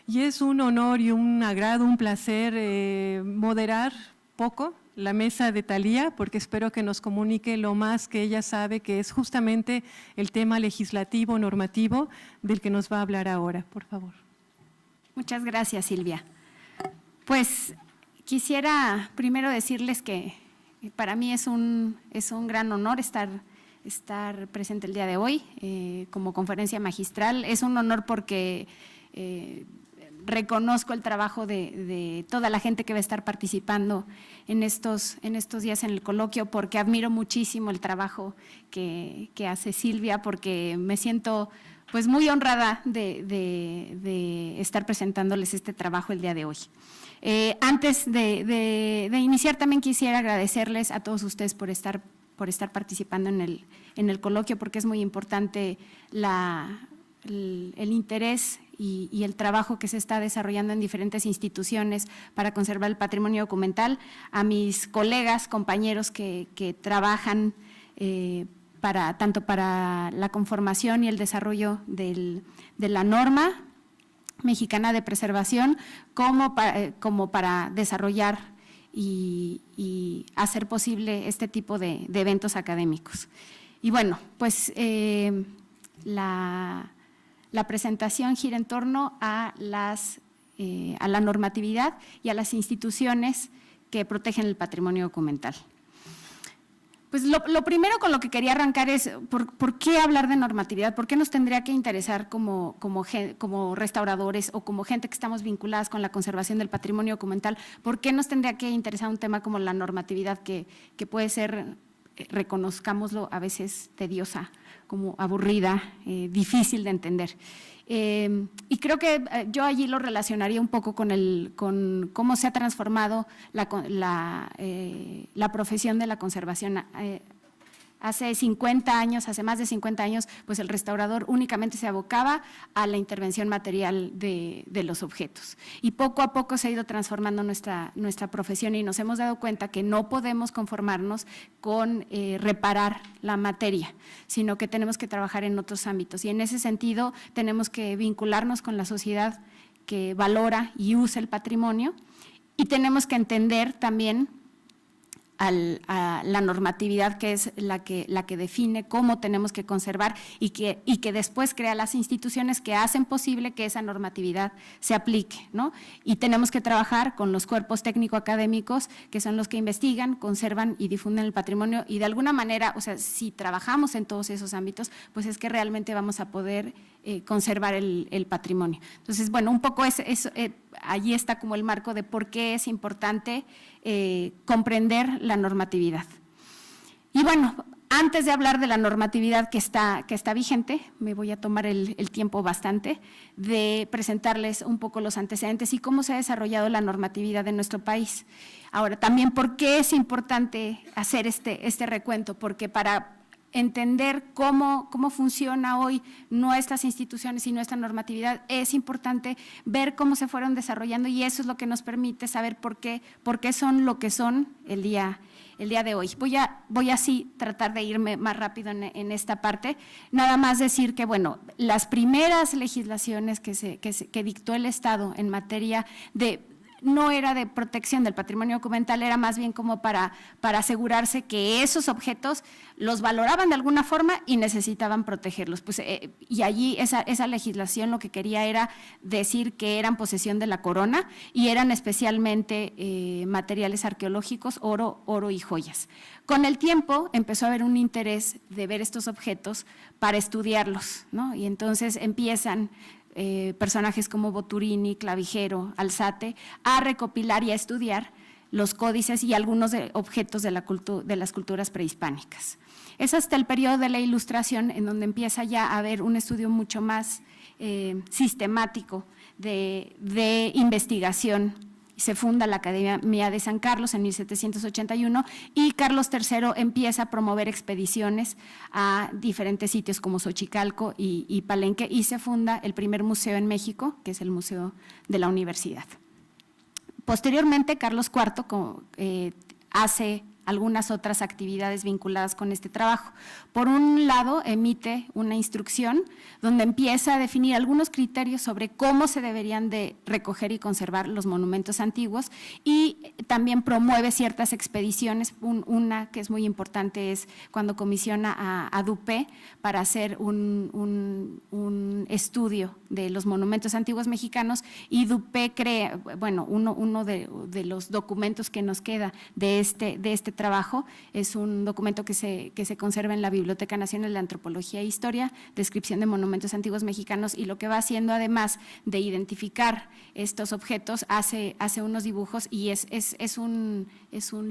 Y es un honor y un agrado, un placer moderar poco la mesa de Thalía, porque espero que nos comunique lo más que ella sabe, que es justamente el tema legislativo, normativo, del que nos va a hablar ahora. Por favor. Muchas gracias, Silvia. Pues quisiera primero decirles que para mí es un gran honor estar presente el día de hoy como conferencia magistral. Es un honor porque reconozco el trabajo de toda la gente que va a estar participando en estos días en el coloquio, porque admiro muchísimo el trabajo que hace Silvia, porque me siento pues muy honrada de estar presentándoles este trabajo el día de hoy. Antes de iniciar, también quisiera agradecerles a todos ustedes por estar participando en el coloquio, porque es muy importante el interés y el trabajo que se está desarrollando en diferentes instituciones para conservar el patrimonio documental, a mis colegas, compañeros que trabajan tanto para la conformación y el desarrollo de la norma mexicana de preservación, como para desarrollar y hacer posible este tipo de eventos académicos. Y bueno, pues la presentación gira en torno a la normatividad y a las instituciones que protegen el patrimonio documental. Pues lo primero con lo que quería arrancar es, ¿por qué hablar de normatividad? ¿Por qué nos tendría que interesar como restauradores o como gente que estamos vinculadas con la conservación del patrimonio documental? ¿Por qué nos tendría que interesar un tema como la normatividad que puede ser, reconozcámoslo, a veces tediosa, como aburrida, difícil de entender? Y creo que yo allí lo relacionaría un poco con cómo se ha transformado la profesión de la conservación. Hace más de 50 años, pues el restaurador únicamente se abocaba a la intervención material de los objetos. Y poco a poco se ha ido transformando nuestra profesión y nos hemos dado cuenta que no podemos conformarnos con reparar la materia, sino que tenemos que trabajar en otros ámbitos. Y en ese sentido tenemos que vincularnos con la sociedad que valora y usa el patrimonio, y tenemos que entender también a la normatividad, que es la que define cómo tenemos que conservar y que después crea las instituciones que hacen posible que esa normatividad se aplique, ¿no? Y tenemos que trabajar con los cuerpos técnico-académicos, que son los que investigan, conservan y difunden el patrimonio, y de alguna manera, o sea, si trabajamos en todos esos ámbitos, pues es que realmente vamos a poder conservar el patrimonio. Entonces, bueno, un poco allí está como el marco de por qué es importante comprender la normatividad. Y bueno, antes de hablar de la normatividad que está vigente, me voy a tomar el tiempo bastante de presentarles un poco los antecedentes y cómo se ha desarrollado la normatividad en nuestro país. Ahora, también por qué es importante hacer este recuento, porque para entender cómo funciona hoy nuestras instituciones y nuestra normatividad, es importante ver cómo se fueron desarrollando, y eso es lo que nos permite saber por qué son lo que son el día de hoy. Voy así tratar de irme más rápido en esta parte. Nada más decir que, bueno, las primeras legislaciones que dictó el Estado en materia no era de protección del patrimonio documental, era más bien como para asegurarse que esos objetos los valoraban de alguna forma y necesitaban protegerlos. Pues, y allí esa legislación lo que quería era decir que eran posesión de la corona y eran especialmente materiales arqueológicos, oro y joyas. Con el tiempo empezó a haber un interés de ver estos objetos para estudiarlos, ¿no? Y entonces empiezan personajes como Boturini, Clavijero, Alzate, a recopilar y a estudiar los códices y algunos objetos de las culturas prehispánicas. Es hasta el periodo de la Ilustración en donde empieza ya a haber un estudio mucho más sistemático de investigación se funda la Academia de San Carlos en 1781 y Carlos III empieza a promover expediciones a diferentes sitios como Xochicalco y Palenque y se funda el primer museo en México, que es el Museo de la Universidad. Posteriormente, Carlos IV hace algunas otras actividades vinculadas con este trabajo. Por un lado, emite una instrucción donde empieza a definir algunos criterios sobre cómo se deberían de recoger y conservar los monumentos antiguos y también promueve ciertas expediciones. Una que es muy importante es cuando comisiona a Dupé para hacer un estudio de los monumentos antiguos mexicanos y Dupé crea, bueno, uno de los documentos que nos queda de este trabajo es un documento que se conserva en la Biblioteca Nacional de Antropología e Historia, descripción de monumentos antiguos mexicanos, y lo que va haciendo, además de identificar estos objetos, hace unos dibujos y es un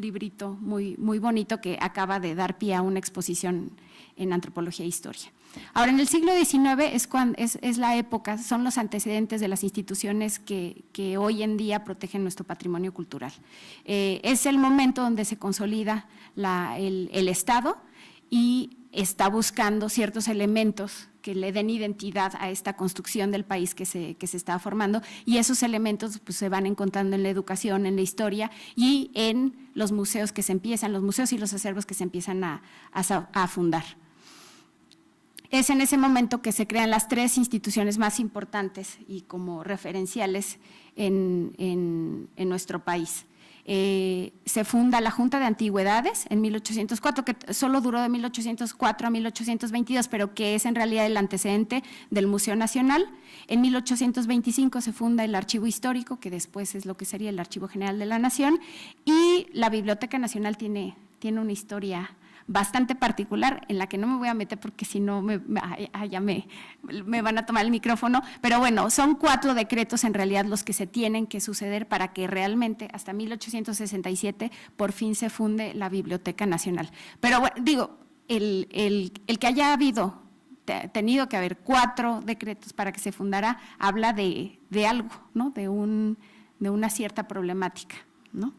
librito muy bonito que acaba de dar pie a una exposición en Antropología e Historia. Ahora, en el siglo XIX es la época, son los antecedentes de las instituciones que hoy en día protegen nuestro patrimonio cultural. Es el momento donde se consolida el Estado y está buscando ciertos elementos que le den identidad a esta construcción del país que se está formando, y esos elementos pues, se van encontrando en la educación, en la historia y en los museos los museos y los acervos que se empiezan a fundar. Es en ese momento que se crean las tres instituciones más importantes y como referenciales en nuestro país. Se funda la Junta de Antigüedades en 1804, que solo duró de 1804 a 1822, pero que es en realidad el antecedente del Museo Nacional. En 1825 se funda el Archivo Histórico, que después es lo que sería el Archivo General de la Nación, y la Biblioteca Nacional tiene una historia bastante particular, en la que no me voy a meter porque si no me van a tomar el micrófono, pero bueno, son 4 decretos en realidad los que se tienen que suceder para que realmente hasta 1867 por fin se funde la Biblioteca Nacional. Pero bueno, digo, el que haya tenido que haber 4 decretos para que se fundara, habla de algo, ¿no? De una cierta problemática, ¿no?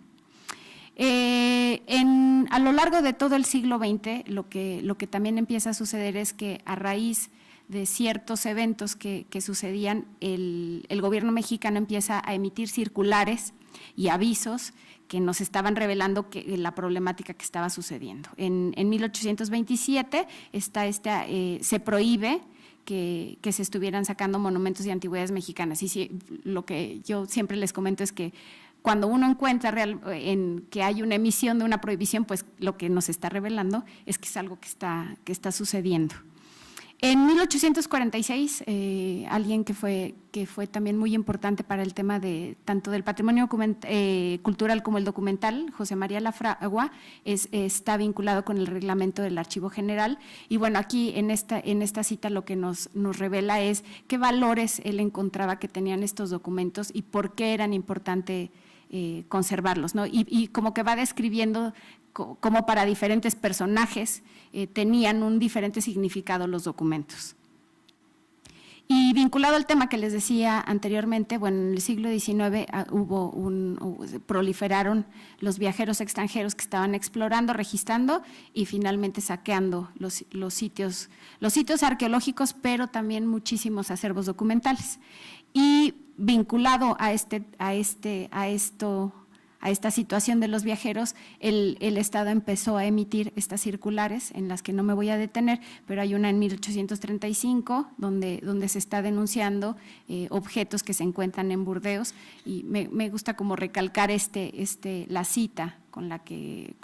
A lo largo de todo el siglo XX, lo que también empieza a suceder es que a raíz de ciertos eventos que sucedían, el gobierno mexicano empieza a emitir circulares y avisos que nos estaban revelando la problemática que estaba sucediendo. En 1827 se prohíbe que se estuvieran sacando monumentos y antigüedades mexicanas. Y lo que yo siempre les comento es que cuando uno encuentra que hay una emisión de una prohibición, pues lo que nos está revelando es que es algo que está sucediendo. En 1846, alguien que fue también muy importante para el tema tanto del patrimonio cultural como el documental, José María Lafragua, está vinculado con el reglamento del Archivo General. Y bueno, aquí en esta cita lo que nos revela es qué valores él encontraba que tenían estos documentos y por qué eran importantes conservarlos, ¿no? Y como que va describiendo cómo para diferentes personajes tenían un diferente significado los documentos. Y vinculado al tema que les decía anteriormente, bueno, en el siglo XIX proliferaron los viajeros extranjeros que estaban explorando, registrando y finalmente saqueando los sitios arqueológicos, pero también muchísimos acervos documentales. Y vinculado a esta situación de los viajeros, el Estado empezó a emitir estas circulares en las que no me voy a detener, pero hay una en 1835 donde se está denunciando objetos que se encuentran en Burdeos, y me gusta como recalcar la cita en la que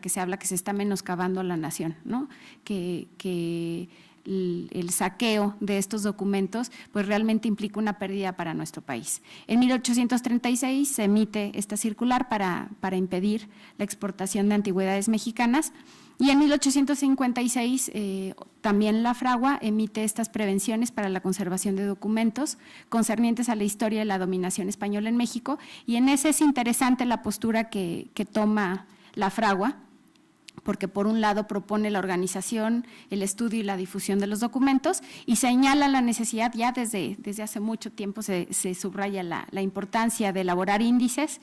se habla que se está menoscabando a la nación, ¿no? Que el saqueo de estos documentos pues realmente implica una pérdida para nuestro país. En 1836 se emite esta circular para impedir la exportación de antigüedades mexicanas, y en 1856 también Lafragua emite estas prevenciones para la conservación de documentos concernientes a la historia de la dominación española en México, y en ese es interesante la postura que toma Lafragua, porque por un lado propone la organización, el estudio y la difusión de los documentos y señala la necesidad, ya desde hace mucho tiempo se subraya la importancia de elaborar índices,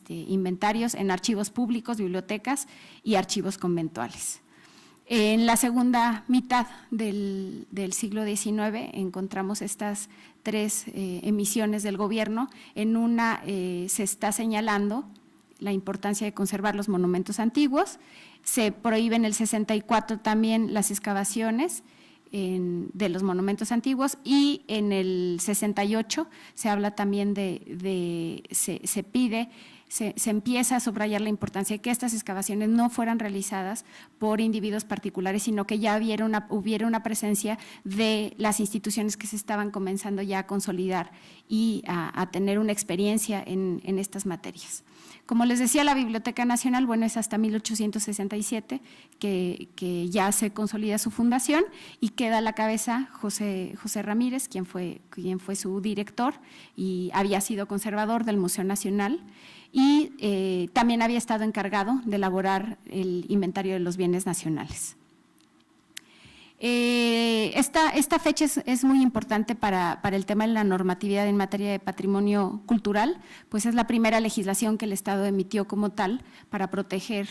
inventarios en archivos públicos, bibliotecas y archivos conventuales. En la segunda mitad del siglo XIX encontramos estas 3 emisiones del gobierno. En una se está señalando la importancia de conservar los monumentos antiguos. Se prohíbe en el 64 también las excavaciones de los monumentos antiguos y en el 68 se habla también se pide, se empieza a subrayar la importancia de que estas excavaciones no fueran realizadas por individuos particulares, sino que ya hubiera una presencia de las instituciones que se estaban comenzando ya a consolidar y a tener una experiencia en estas materias. Como les decía, la Biblioteca Nacional, bueno, es hasta 1867 que ya se consolida su fundación y queda a la cabeza José Ramírez, quien fue su director y había sido conservador del Museo Nacional y también había estado encargado de elaborar el inventario de los bienes nacionales. Esta fecha es muy importante para el tema de la normatividad en materia de patrimonio cultural, pues es la primera legislación que el Estado emitió como tal para proteger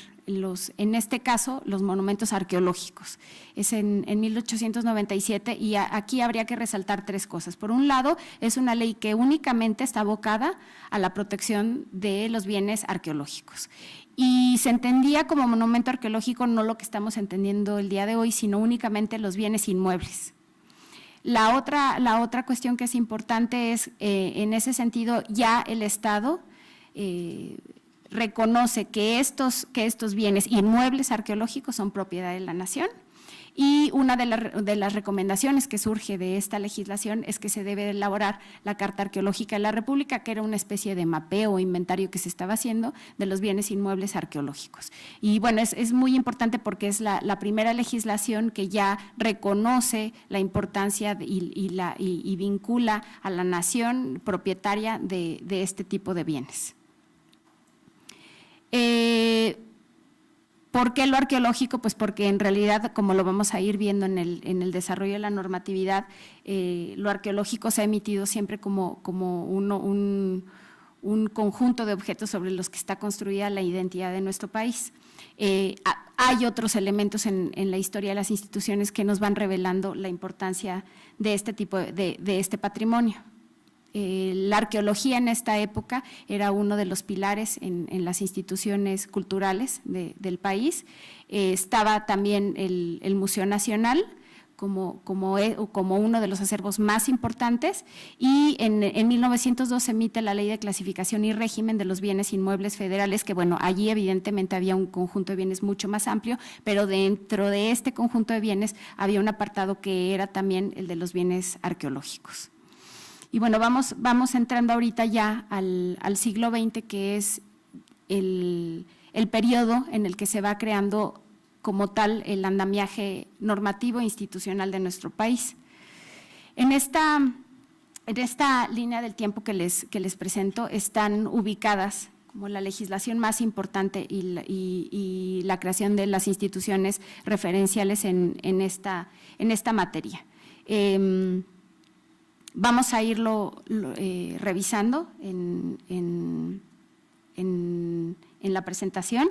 en este caso, los monumentos arqueológicos. Es en 1897 y aquí habría que resaltar 3 cosas. Por un lado, es una ley que únicamente está abocada a la protección de los bienes arqueológicos. Y se entendía como monumento arqueológico no lo que estamos entendiendo el día de hoy, sino únicamente los bienes inmuebles. La otra cuestión que es importante es, en ese sentido, ya el Estado reconoce que estos bienes inmuebles arqueológicos son propiedad de la nación. Y una de las recomendaciones que surge de esta legislación es que se debe elaborar la Carta Arqueológica de la República, que era una especie de mapeo o inventario que se estaba haciendo de los bienes inmuebles arqueológicos. Y bueno, es muy importante porque es la primera legislación que ya reconoce la importancia y vincula a la nación propietaria de este tipo de bienes. ¿Por qué lo arqueológico? Pues porque en realidad, como lo vamos a ir viendo en el desarrollo de la normatividad, lo arqueológico se ha emitido siempre como un conjunto de objetos sobre los que está construida la identidad de nuestro país. Hay otros elementos en la historia de las instituciones que nos van revelando la importancia de este tipo de este patrimonio. La arqueología en esta época era uno de los pilares en las instituciones culturales del país. Estaba también el Museo Nacional como uno de los acervos más importantes y en 1902 se emite la Ley de Clasificación y Régimen de los Bienes Inmuebles Federales, que bueno, allí evidentemente había un conjunto de bienes mucho más amplio, pero dentro de este conjunto de bienes había un apartado que era también el de los bienes arqueológicos. Y bueno, vamos entrando ahorita ya al siglo XX, que es el periodo en el que se va creando como tal el andamiaje normativo e institucional de nuestro país. En esta línea del tiempo que les presento están ubicadas como la legislación más importante y la creación de las instituciones referenciales en esta materia. Vamos a irlo revisando en la presentación.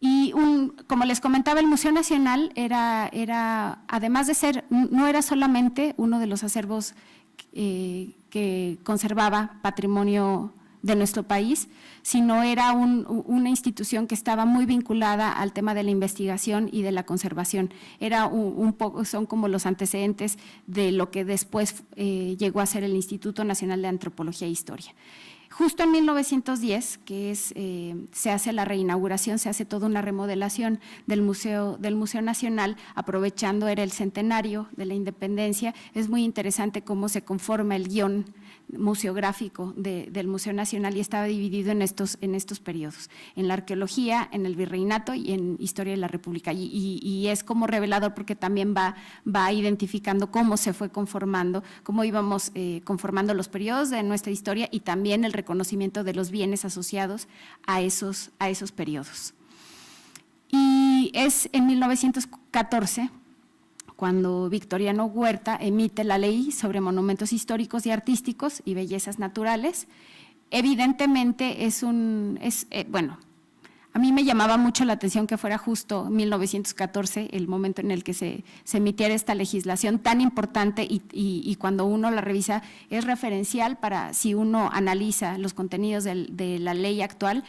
Y como les comentaba, el Museo Nacional era además de ser, no era solamente uno de los acervos que conservaba patrimonio de nuestro país, sino era una institución que estaba muy vinculada al tema de la investigación y de la conservación. Era son como los antecedentes de lo que después llegó a ser el Instituto Nacional de Antropología e Historia. Justo en 1910, se hace la reinauguración, se hace toda una remodelación del Museo Nacional, aprovechando, era el centenario de la independencia. Es muy interesante cómo se conforma el guión museográfico del Museo Nacional y estaba dividido en estos periodos, en la arqueología, en el virreinato y en historia de la República. Y es como revelador porque también va identificando cómo se fue conformando, cómo íbamos conformando los periodos de nuestra historia y también el reconocimiento de los bienes asociados a esos periodos. Y Y es en 1914 cuando Victoriano Huerta emite la Ley sobre Monumentos Históricos y Artísticos y Bellezas Naturales. Evidentemente bueno, a mí me llamaba mucho la atención que fuera justo 1914 el momento en el que se emitiera esta legislación tan importante y cuando uno la revisa es referencial para si uno analiza los contenidos de la ley actual,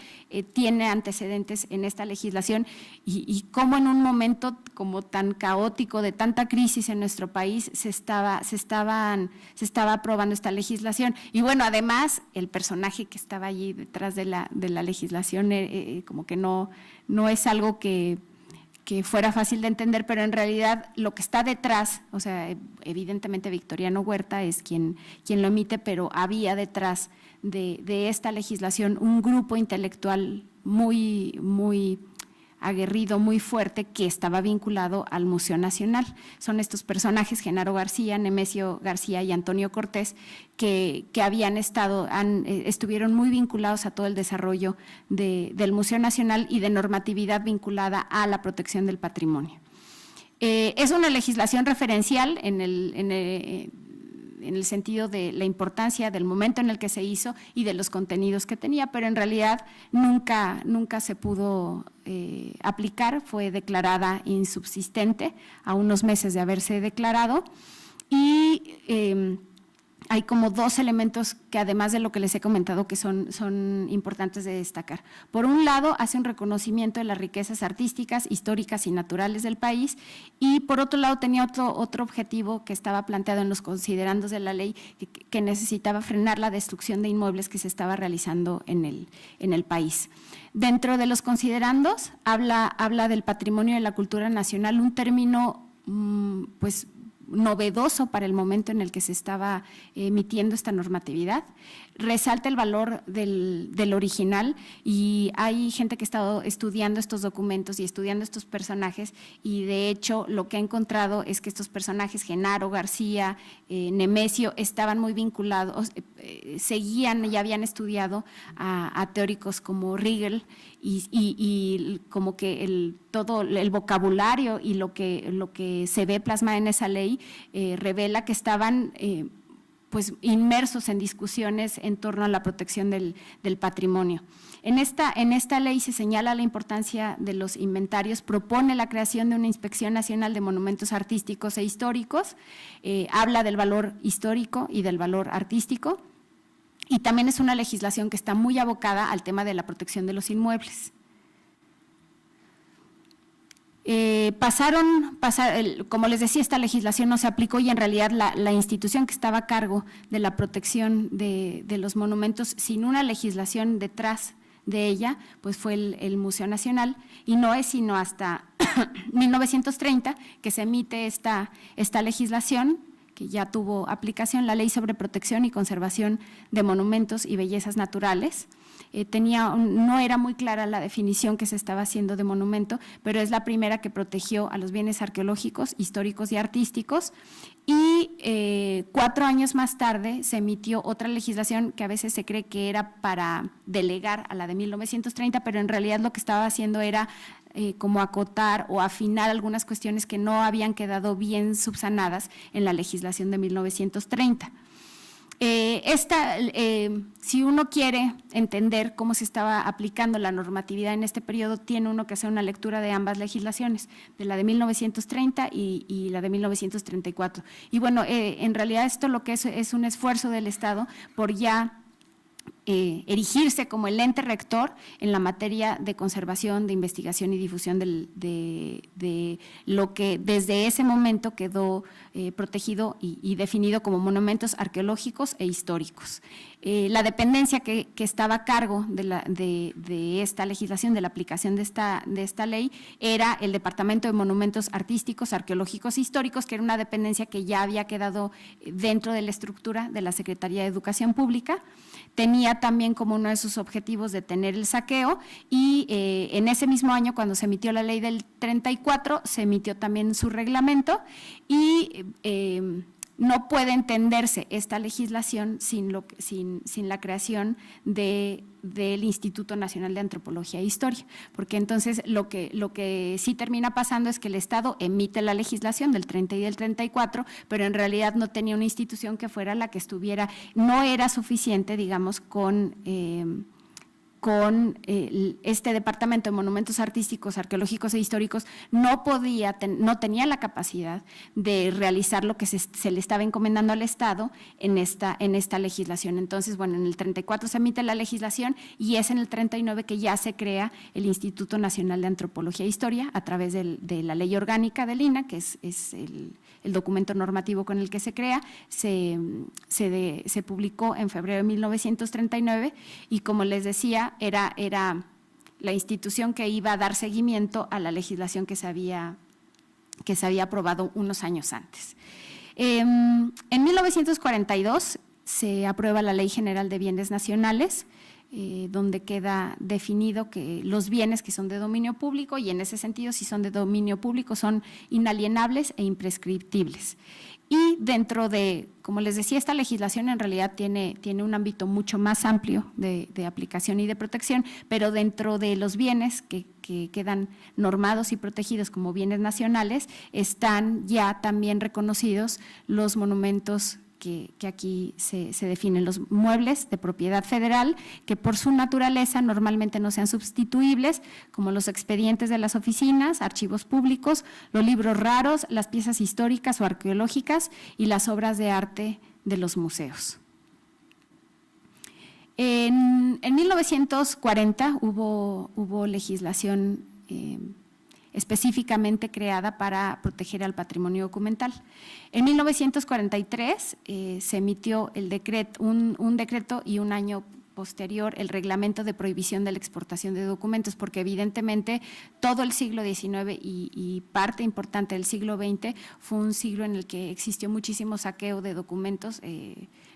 tiene antecedentes en esta legislación y cómo en un momento como tan caótico de tanta crisis en nuestro país se estaba aprobando esta legislación. Y bueno, además el personaje que estaba allí detrás de la legislación como que no es algo que fuera fácil de entender, pero en realidad lo que está detrás, o sea, evidentemente Victoriano Huerta es quien lo emite, pero había detrás de esta legislación un grupo intelectual muy aguerrido, muy fuerte, que estaba vinculado al Museo Nacional. Son estos personajes, Genaro García, Nemesio García y Antonio Cortés, que estuvieron muy vinculados a todo el desarrollo del Museo Nacional y de normatividad vinculada a la protección del patrimonio. Es una legislación referencial en el sentido de la importancia del momento en el que se hizo y de los contenidos que tenía, pero en realidad nunca se pudo aplicar, fue declarada insubsistente a unos meses de haberse declarado y hay como dos elementos que además de lo que les he comentado que son importantes de destacar. Por un lado, hace un reconocimiento de las riquezas artísticas, históricas y naturales del país y por otro lado tenía otro objetivo que estaba planteado en los considerandos de la ley que necesitaba frenar la destrucción de inmuebles que se estaba realizando en el país. Dentro de los considerandos habla del patrimonio de la cultura nacional, un término pues novedoso para el momento en el que se estaba emitiendo esta normatividad. Resalta el valor del original y hay gente que ha estado estudiando estos documentos y estudiando estos personajes y de hecho lo que ha encontrado es que estos personajes, Genaro García, Nemesio, estaban muy vinculados, seguían y habían estudiado a teóricos como Riegel y como que todo el vocabulario y lo que se ve plasmado en esa ley revela que estaban pues inmersos en discusiones en torno a la protección del patrimonio. En esta ley se señala la importancia de los inventarios, propone la creación de una Inspección Nacional de Monumentos Artísticos e Históricos, habla del valor histórico y del valor artístico, y también es una legislación que está muy abocada al tema de la protección de los inmuebles. Como les decía, esta legislación no se aplicó y en realidad la institución que estaba a cargo de la protección de los monumentos sin una legislación detrás de ella, pues fue el Museo Nacional y no es sino hasta 1930 que se emite esta legislación que ya tuvo aplicación, la Ley sobre Protección y Conservación de Monumentos y Bellezas Naturales. No era muy clara la definición que se estaba haciendo de monumento, pero es la primera que protegió a los bienes arqueológicos, históricos y artísticos. Y 4 años más tarde se emitió otra legislación que a veces se cree que era para delegar a la de 1930, pero en realidad lo que estaba haciendo era como acotar o afinar algunas cuestiones que no habían quedado bien subsanadas en la legislación de 1930. Si uno quiere entender cómo se estaba aplicando la normatividad en este periodo, tiene uno que hacer una lectura de ambas legislaciones, de la de 1930 y la de 1934. Y bueno, en realidad esto lo que es un esfuerzo del Estado por ya erigirse como el ente rector en la materia de conservación, de investigación y difusión de lo que desde ese momento quedó protegido y definido como monumentos arqueológicos e históricos. La dependencia que estaba a cargo de esta legislación, de la aplicación de esta ley, era el Departamento de Monumentos Artísticos, Arqueológicos e Históricos, que era una dependencia que ya había quedado dentro de la estructura de la Secretaría de Educación Pública. Tenía también como uno de sus objetivos detener el saqueo y en ese mismo año, cuando se emitió la ley del 34, se emitió también su reglamento y no puede entenderse esta legislación sin la creación del Instituto Nacional de Antropología e Historia, porque entonces lo que sí termina pasando es que el Estado emite la legislación del 30 y del 34, pero en realidad no tenía una institución que fuera la que estuviera, no era suficiente, digamos, con este Departamento de Monumentos Artísticos, Arqueológicos e Históricos, no tenía la capacidad de realizar lo que se le estaba encomendando al Estado en esta legislación. Entonces, bueno, en el 34 se emite la legislación y es en el 39 que ya se crea el Instituto Nacional de Antropología e Historia a través de la Ley Orgánica del INAH, que es el documento normativo con el que se crea, se publicó en febrero de 1939 y, como les decía, era la institución que iba a dar seguimiento a la legislación que se había aprobado unos años antes. En 1942 se aprueba la Ley General de Bienes Nacionales, donde queda definido que los bienes que son de dominio público, y en ese sentido, si son de dominio público, son inalienables e imprescriptibles. Y dentro de, como les decía, esta legislación en realidad tiene un ámbito mucho más amplio de aplicación y de protección, pero dentro de los bienes que quedan normados y protegidos como bienes nacionales, están ya también reconocidos los monumentos que aquí se definen, los muebles de propiedad federal, que por su naturaleza normalmente no sean sustituibles, como los expedientes de las oficinas, archivos públicos, los libros raros, las piezas históricas o arqueológicas y las obras de arte de los museos. En 1940 hubo legislación específicamente creada para proteger al patrimonio documental. En 1943 se emitió un decreto y un año posterior el reglamento de prohibición de la exportación de documentos, porque evidentemente todo el siglo XIX y parte importante del siglo XX fue un siglo en el que existió muchísimo saqueo de documentos,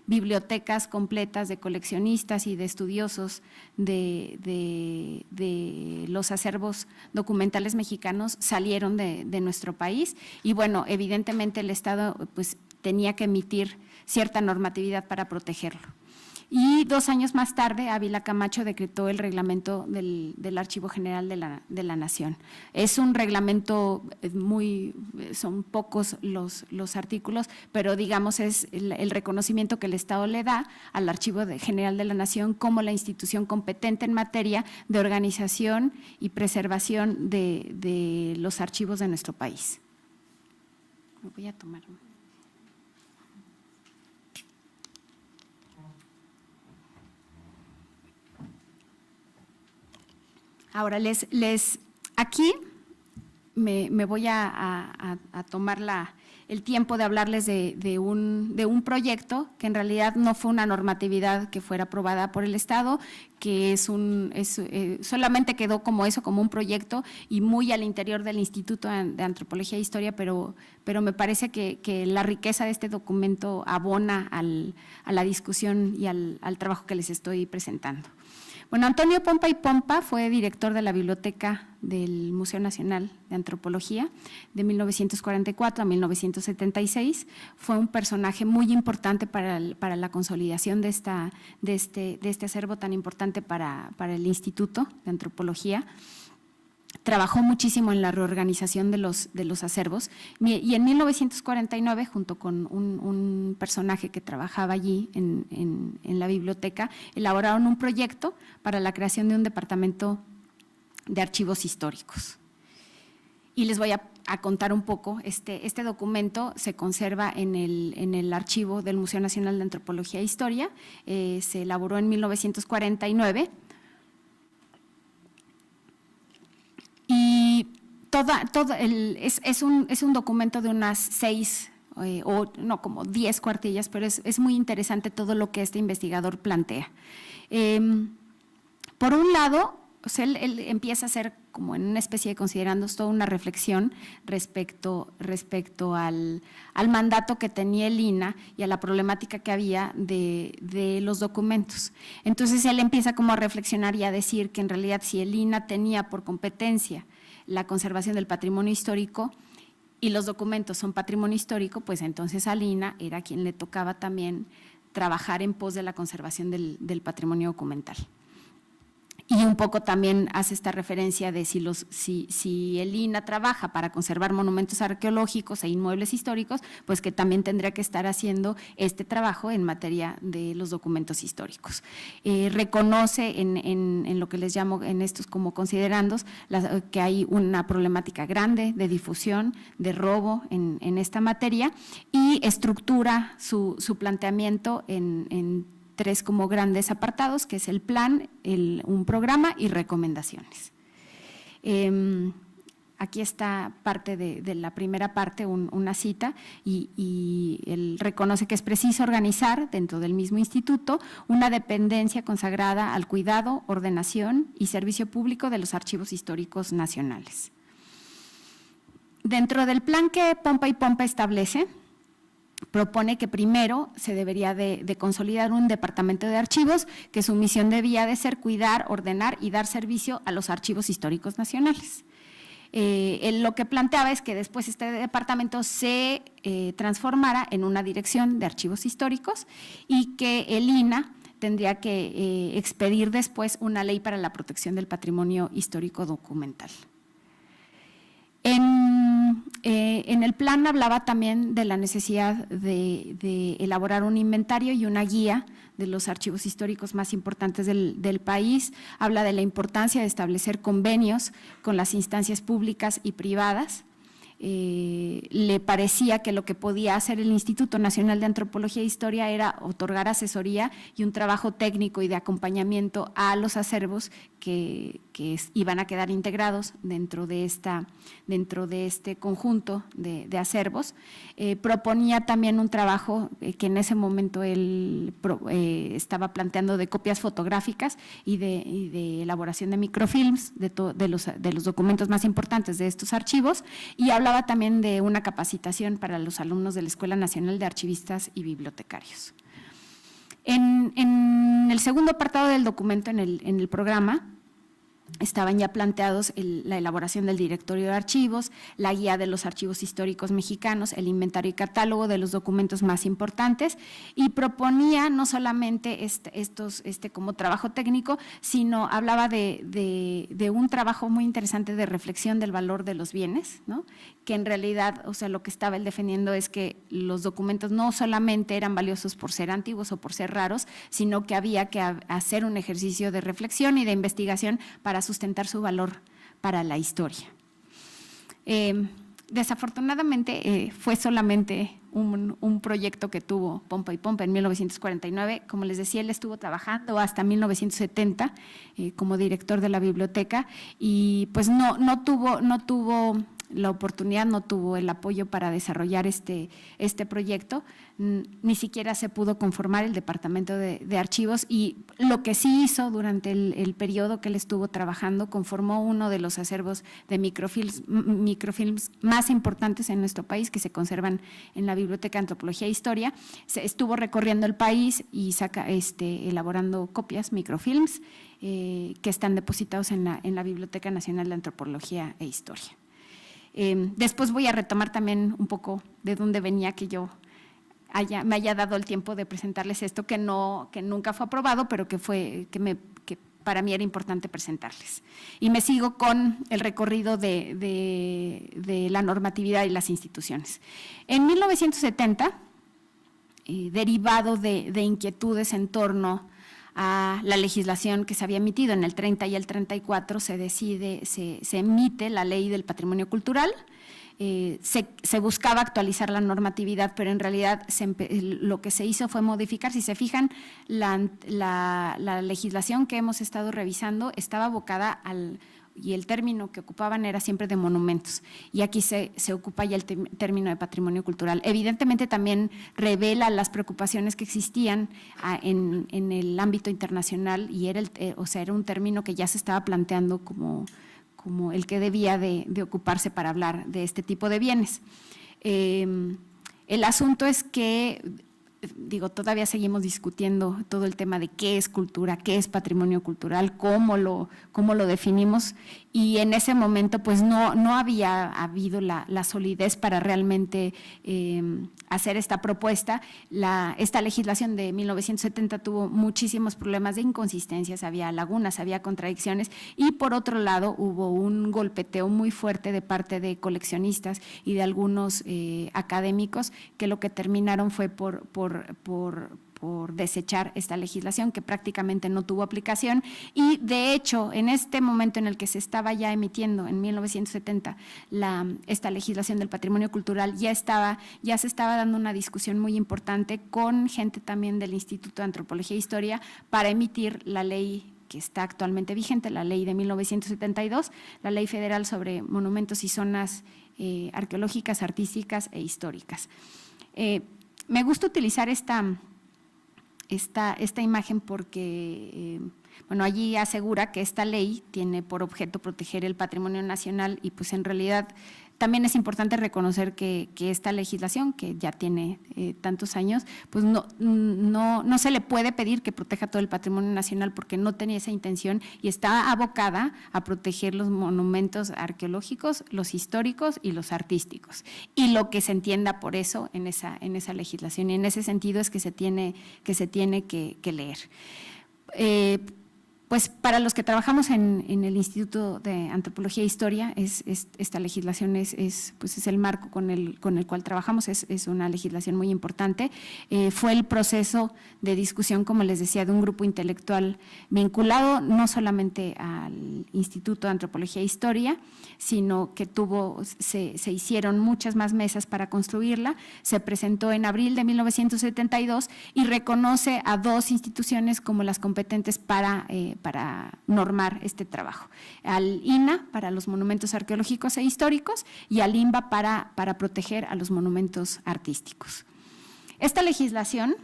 bibliotecas completas de coleccionistas y de estudiosos de los acervos documentales mexicanos salieron de nuestro país y, bueno, evidentemente el Estado pues tenía que emitir cierta normatividad para protegerlo. Y 2 años más tarde, Ávila Camacho decretó el reglamento del Archivo General de la Nación. Es un reglamento son pocos los artículos, pero digamos es el reconocimiento que el Estado le da al Archivo General de la Nación como la institución competente en materia de organización y preservación de los archivos de nuestro país. Me voy a tomar una. Ahora, aquí me voy a tomar el tiempo de hablarles de un proyecto que en realidad no fue una normatividad que fuera aprobada por el Estado, que solamente quedó como eso, como un proyecto y muy al interior del Instituto de Antropología e Historia, pero me parece que la riqueza de este documento abona a la discusión y al trabajo que les estoy presentando. Bueno, Antonio Pompa y Pompa fue director de la Biblioteca del Museo Nacional de Antropología de 1944 a 1976. Fue un personaje muy importante para la consolidación de este acervo tan importante para el Instituto de Antropología. Trabajó muchísimo en la reorganización de los acervos y en 1949, junto con un personaje que trabajaba allí en la biblioteca, elaboraron un proyecto para la creación de un departamento de archivos históricos. Y les voy a contar un poco, este documento se conserva en el archivo del Museo Nacional de Antropología e Historia, se elaboró en 1949, y es un documento de unas 6 o no, como 10 cuartillas, pero es muy interesante todo lo que este investigador plantea. Por un lado, o sea, él empieza a hacer como en una especie de considerando toda una reflexión respecto al mandato que tenía el INAH y a la problemática que había de los documentos. Entonces él empieza como a reflexionar y a decir que en realidad si el INAH tenía por competencia la conservación del patrimonio histórico, y los documentos son patrimonio histórico, pues entonces al INAH era quien le tocaba también trabajar en pos de la conservación del patrimonio documental. Y un poco también hace esta referencia de si el INAH trabaja para conservar monumentos arqueológicos e inmuebles históricos, pues que también tendría que estar haciendo este trabajo en materia de los documentos históricos. Reconoce en lo que les llamo en estos como considerandos que hay una problemática grande de difusión, de robo en esta materia, y estructura su planteamiento en tres como grandes apartados, que es el plan, un programa y recomendaciones. Aquí está parte de la primera parte, una cita, y él reconoce que es preciso organizar dentro del mismo instituto una dependencia consagrada al cuidado, ordenación y servicio público de los archivos históricos nacionales. Dentro del plan que Pompa y Pompa establece, propone que primero se debería de consolidar un departamento de archivos que su misión debía de ser cuidar, ordenar y dar servicio a los archivos históricos nacionales. Él lo que planteaba es que después este departamento se transformara en una dirección de archivos históricos y que el INAH tendría que expedir después una ley para la protección del patrimonio histórico documental. En el plan hablaba también de la necesidad de elaborar un inventario y una guía de los archivos históricos más importantes del país. Habla de la importancia de establecer convenios con las instancias públicas y privadas. Le parecía que lo que podía hacer el Instituto Nacional de Antropología e Historia era otorgar asesoría y un trabajo técnico y de acompañamiento a los acervos que iban a quedar integrados dentro de este conjunto de acervos. Proponía también un trabajo que en ese momento él estaba planteando de copias fotográficas y de elaboración de microfilms de los documentos más importantes de estos archivos, y hablaba también de una capacitación para los alumnos de la Escuela Nacional de Archivistas y Bibliotecarios. En el segundo apartado del documento, en el programa, estaban ya planteados la elaboración del directorio de archivos, la guía de los archivos históricos mexicanos, el inventario y catálogo de los documentos más importantes, y proponía no solamente como trabajo técnico, sino hablaba de un trabajo muy interesante de reflexión del valor de los bienes, ¿no? Que en realidad, o sea, lo que estaba él defendiendo es que los documentos no solamente eran valiosos por ser antiguos o por ser raros, sino que había que hacer un ejercicio de reflexión y de investigación para sustentar su valor para la historia. Desafortunadamente fue solamente un proyecto que tuvo Pompa y Pompa en 1949. Como les decía, él estuvo trabajando hasta 1970 como director de la biblioteca, y pues no tuvo la oportunidad, no tuvo el apoyo para desarrollar este proyecto. Ni siquiera se pudo conformar el departamento de archivos, y lo que sí hizo durante el periodo que él estuvo trabajando, conformó uno de los acervos de microfilms más importantes en nuestro país, que se conservan en la Biblioteca de Antropología e Historia. Se estuvo recorriendo el país y elaborando copias, microfilms, que están depositados en la Biblioteca Nacional de Antropología e Historia. Después voy a retomar también un poco de dónde venía que yo me haya dado el tiempo de presentarles esto, que nunca fue aprobado, pero que para mí era importante presentarles. Y me sigo con el recorrido de la normatividad y las instituciones. En 1970, derivado de inquietudes en torno a la legislación que se había emitido en el 30 y el 34, se emite la Ley del Patrimonio Cultural. Se buscaba actualizar la normatividad, pero en realidad lo que se hizo fue modificar. Si se fijan, la legislación que hemos estado revisando estaba abocada y el término que ocupaban era siempre de monumentos, y aquí se ocupa ya el término de patrimonio cultural. Evidentemente también revela las preocupaciones que existían en el ámbito internacional, y era un término que ya se estaba planteando como el que debía de ocuparse para hablar de este tipo de bienes. El asunto es que todavía seguimos discutiendo todo el tema de qué es cultura, qué es patrimonio cultural, cómo lo definimos, y en ese momento pues no había habido la solidez para realmente hacer esta propuesta. Esta legislación de 1970 tuvo muchísimos problemas de inconsistencias, había lagunas, había contradicciones, y por otro lado hubo un golpeteo muy fuerte de parte de coleccionistas y de algunos académicos, que lo que terminaron fue por desechar esta legislación, que prácticamente no tuvo aplicación. Y de hecho, en este momento en el que se estaba ya emitiendo, en 1970, esta legislación del patrimonio cultural, ya se estaba dando una discusión muy importante con gente también del Instituto de Antropología e Historia para emitir la ley que está actualmente vigente, la ley de 1972, la Ley Federal sobre Monumentos y Zonas Arqueológicas, Artísticas e Históricas. Me gusta utilizar esta imagen porque, allí asegura que esta ley tiene por objeto proteger el patrimonio nacional, y pues en realidad también es importante reconocer que esta legislación, que ya tiene tantos años, pues no se le puede pedir que proteja todo el patrimonio nacional, porque no tenía esa intención y está abocada a proteger los monumentos arqueológicos, los históricos y los artísticos, y lo que se entienda por eso en esa legislación, y en ese sentido es que se tiene que leer. Pues para los que trabajamos en el Instituto de Antropología e Historia, esta legislación es el marco con el cual trabajamos, es una legislación muy importante. Fue el proceso de discusión, como les decía, de un grupo intelectual vinculado no solamente al Instituto de Antropología e Historia, sino que se hicieron muchas más mesas para construirla. Se presentó en abril de 1972 y reconoce a 2 instituciones como las competentes para normar este trabajo: al INA para los monumentos arqueológicos e históricos, y al INBA para proteger a los monumentos artísticos. Esta legislación,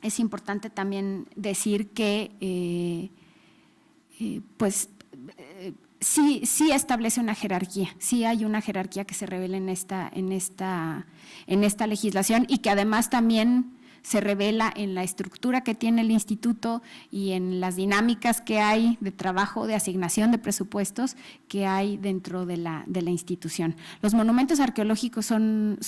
es importante también decir que sí establece una jerarquía, sí hay una jerarquía que se revela en esta legislación, y que además también se revela en la estructura que tiene el instituto y en las dinámicas que hay de trabajo, de asignación de presupuestos que hay dentro de la institución. Los monumentos arqueológicos son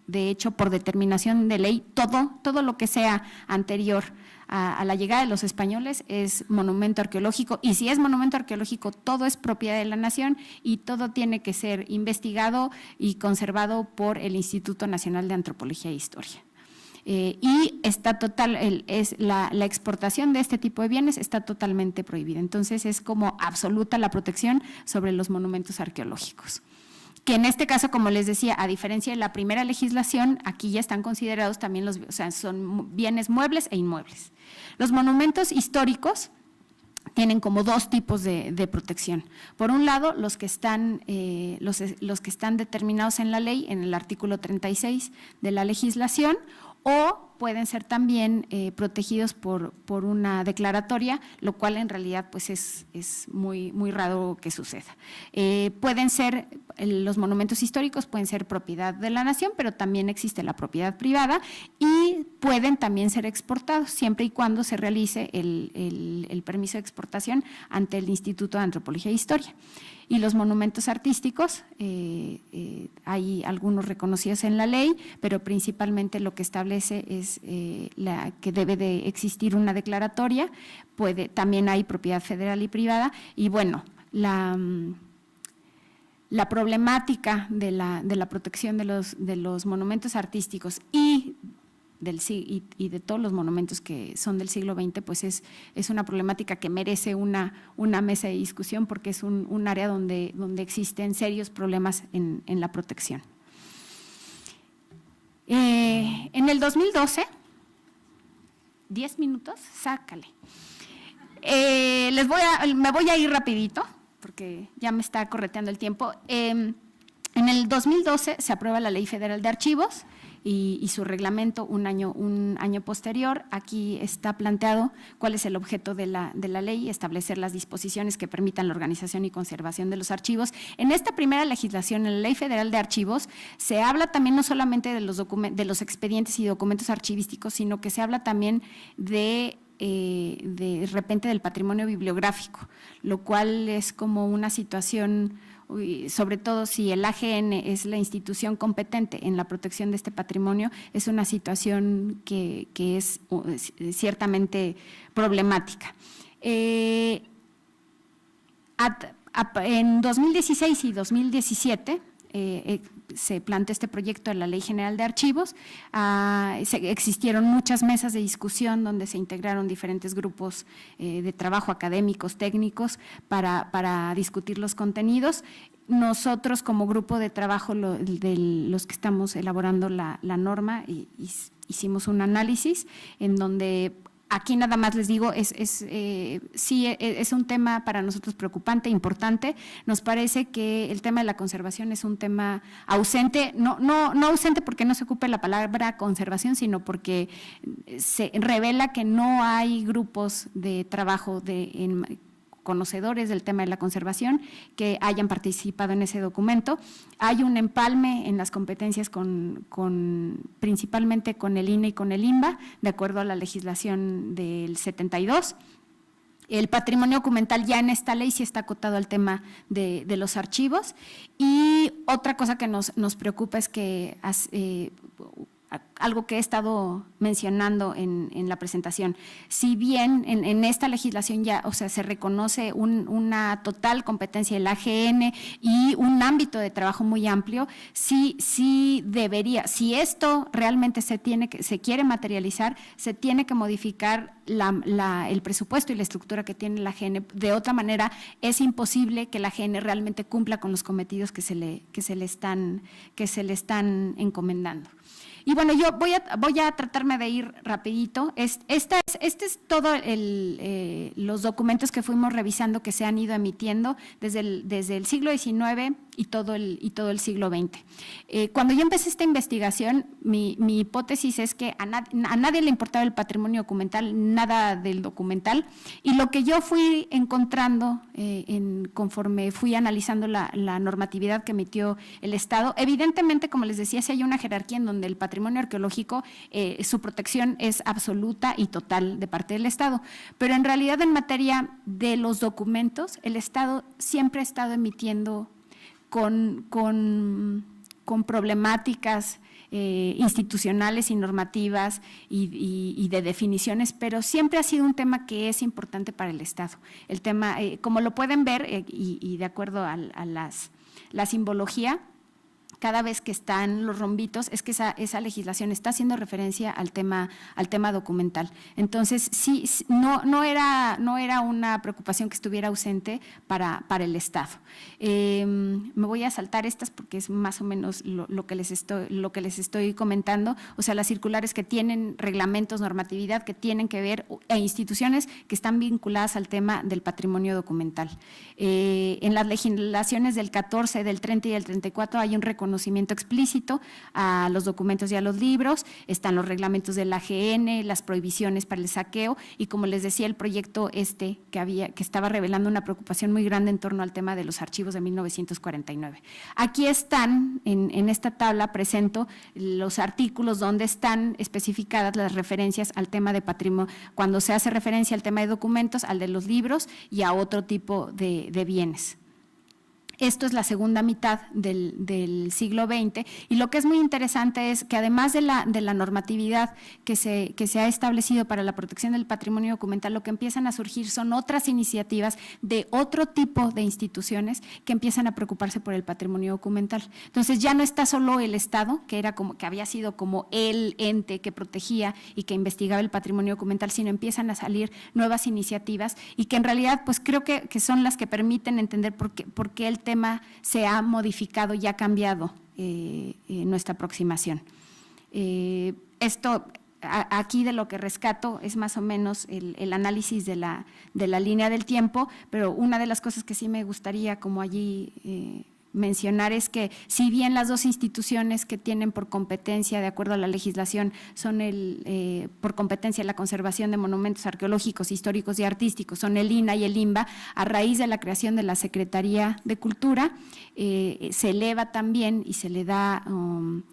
de hecho, por determinación de ley, todo lo que sea anterior a la llegada de los españoles es monumento arqueológico, y si es monumento arqueológico, todo es propiedad de la nación y todo tiene que ser investigado y conservado por el Instituto Nacional de Antropología e Historia. Y está la exportación de este tipo de bienes está totalmente prohibida. Entonces es como absoluta la protección sobre los monumentos arqueológicos, que en este caso, como les decía, a diferencia de la primera legislación, aquí ya están considerados también son bienes muebles e inmuebles. Los monumentos históricos tienen como 2 tipos de protección. Por un lado, los que están determinados en la ley, en el artículo 36 de la legislación, o pueden ser también protegidos por una declaratoria, lo cual en realidad pues es muy raro que suceda. Pueden ser, los monumentos históricos pueden ser propiedad de la nación, pero también existe la propiedad privada, y pueden también ser exportados siempre y cuando se realice el permiso de exportación ante el Instituto de Antropología e Historia. Y los monumentos artísticos, hay algunos reconocidos en la ley, pero principalmente lo que establece es que debe de existir una declaratoria. También hay propiedad federal y privada, y bueno, la problemática de la protección de los monumentos artísticos y de todos los monumentos que son del siglo XX, pues es una problemática que merece una mesa de discusión, porque es un área donde existen serios problemas en la protección. En el 2012, 10 minutos, sácale. Me voy a ir rapidito, porque ya me está correteando el tiempo. En el 2012 se aprueba la Ley Federal de Archivos, y su reglamento un año posterior. Aquí está planteado cuál es el objeto de la ley, establecer las disposiciones que permitan la organización y conservación de los archivos. En esta primera legislación, en la Ley Federal de Archivos, se habla también no solamente de los expedientes y documentos archivísticos, sino que se habla también de repente del patrimonio bibliográfico, lo cual es como una situación, sobre todo si el AGN es la institución competente en la protección de este patrimonio, es una situación que es ciertamente problemática. En 2016 y 2017, se planteó este proyecto de la Ley General de Archivos. Existieron muchas mesas de discusión donde se integraron diferentes grupos de trabajo académicos, técnicos, para discutir los contenidos. Nosotros, como grupo de trabajo de los que estamos elaborando la norma, hicimos un análisis en donde… Aquí nada más les digo, sí es un tema para nosotros preocupante, importante. Nos parece que el tema de la conservación es un tema ausente, no ausente porque no se ocupe la palabra conservación, sino porque se revela que no hay grupos de trabajo conocedores del tema de la conservación que hayan participado en ese documento. Hay un empalme en las competencias principalmente con el INE y con el INBA, de acuerdo a la legislación del 72. El patrimonio documental ya en esta ley sí está acotado al tema de los archivos. Y otra cosa que nos preocupa es que algo que he estado mencionando en la presentación, si bien en esta legislación ya, o sea, se reconoce una total competencia del AGN y un ámbito de trabajo muy amplio, sí debería, si esto realmente se quiere materializar, se tiene que modificar el presupuesto y la estructura que tiene la AGN. De otra manera, es imposible que la AGN realmente cumpla con los cometidos que se le están encomendando. Y bueno, yo voy a tratarme de ir rapidito. Este es todo los documentos que fuimos revisando que se han ido emitiendo desde el siglo XIX y todo el siglo XX. Cuando yo empecé esta investigación, mi hipótesis es que a nadie le importaba el patrimonio documental, nada del documental, y lo que yo fui encontrando conforme fui analizando la normatividad que emitió el Estado, evidentemente, como les decía, sí hay una jerarquía en donde el patrimonio arqueológico, su protección es absoluta y total de parte del Estado, pero en realidad en materia de los documentos, el Estado siempre ha estado emitiendo con problemáticas institucionales y normativas y de definiciones, pero siempre ha sido un tema que es importante para el Estado. El tema, como lo pueden ver, y de acuerdo a la simbología, cada vez que están los rombitos, es que esa legislación está haciendo referencia al tema documental. Entonces, sí, no era una preocupación que estuviera ausente para el Estado. Me voy a saltar estas porque es más o menos lo que les estoy comentando, o sea, las circulares que tienen reglamentos, normatividad, que tienen que ver, e instituciones que están vinculadas al tema del patrimonio documental. En las legislaciones del 14, del 30 y del 34 hay un reconocimiento explícito a los documentos y a los libros, están los reglamentos del AGN, las prohibiciones para el saqueo y, como les decía, el proyecto que estaba revelando una preocupación muy grande en torno al tema de los archivos de 1949. Aquí están, en esta tabla presento los artículos donde están especificadas las referencias al tema de patrimonio, cuando se hace referencia al tema de documentos, al de los libros y a otro tipo de bienes. Esto es la segunda mitad del siglo XX, y lo que es muy interesante es que además de la normatividad que se ha establecido para la protección del patrimonio documental, lo que empiezan a surgir son otras iniciativas de otro tipo de instituciones que empiezan a preocuparse por el patrimonio documental. Entonces ya no está solo el Estado, que había sido como el ente que protegía y que investigaba el patrimonio documental, sino empiezan a salir nuevas iniciativas y que en realidad pues creo que son las que permiten entender por qué el tema se ha modificado y ha cambiado nuestra aproximación. Esto aquí de lo que rescato es más o menos el análisis de la línea del tiempo, pero una de las cosas que sí me gustaría como allí mencionar es que si bien las dos instituciones que tienen por competencia, de acuerdo a la legislación, son por competencia la conservación de monumentos arqueológicos, históricos y artísticos, son el INAH y el INBA, a raíz de la creación de la Secretaría de Cultura, se eleva también y se le dan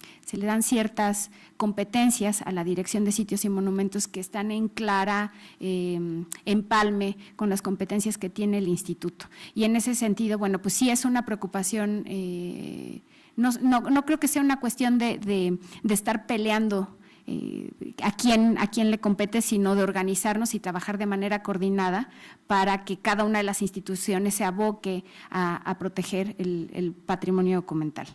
ciertas competencias a la Dirección de Sitios y Monumentos que están en clara empalme con las competencias que tiene el instituto. Y en ese sentido, bueno, pues sí es una preocupación, no creo que sea una cuestión de estar peleando a quién le compete, sino de organizarnos y trabajar de manera coordinada para que cada una de las instituciones se aboque a proteger el patrimonio documental.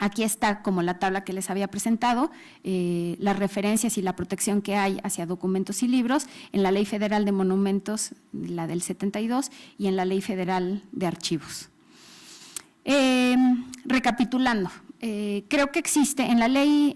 Aquí está, como la tabla que les había presentado, las referencias y la protección que hay hacia documentos y libros en la Ley Federal de Monumentos, la del 72, y en la Ley Federal de Archivos. Recapitulando, creo que existe en la ley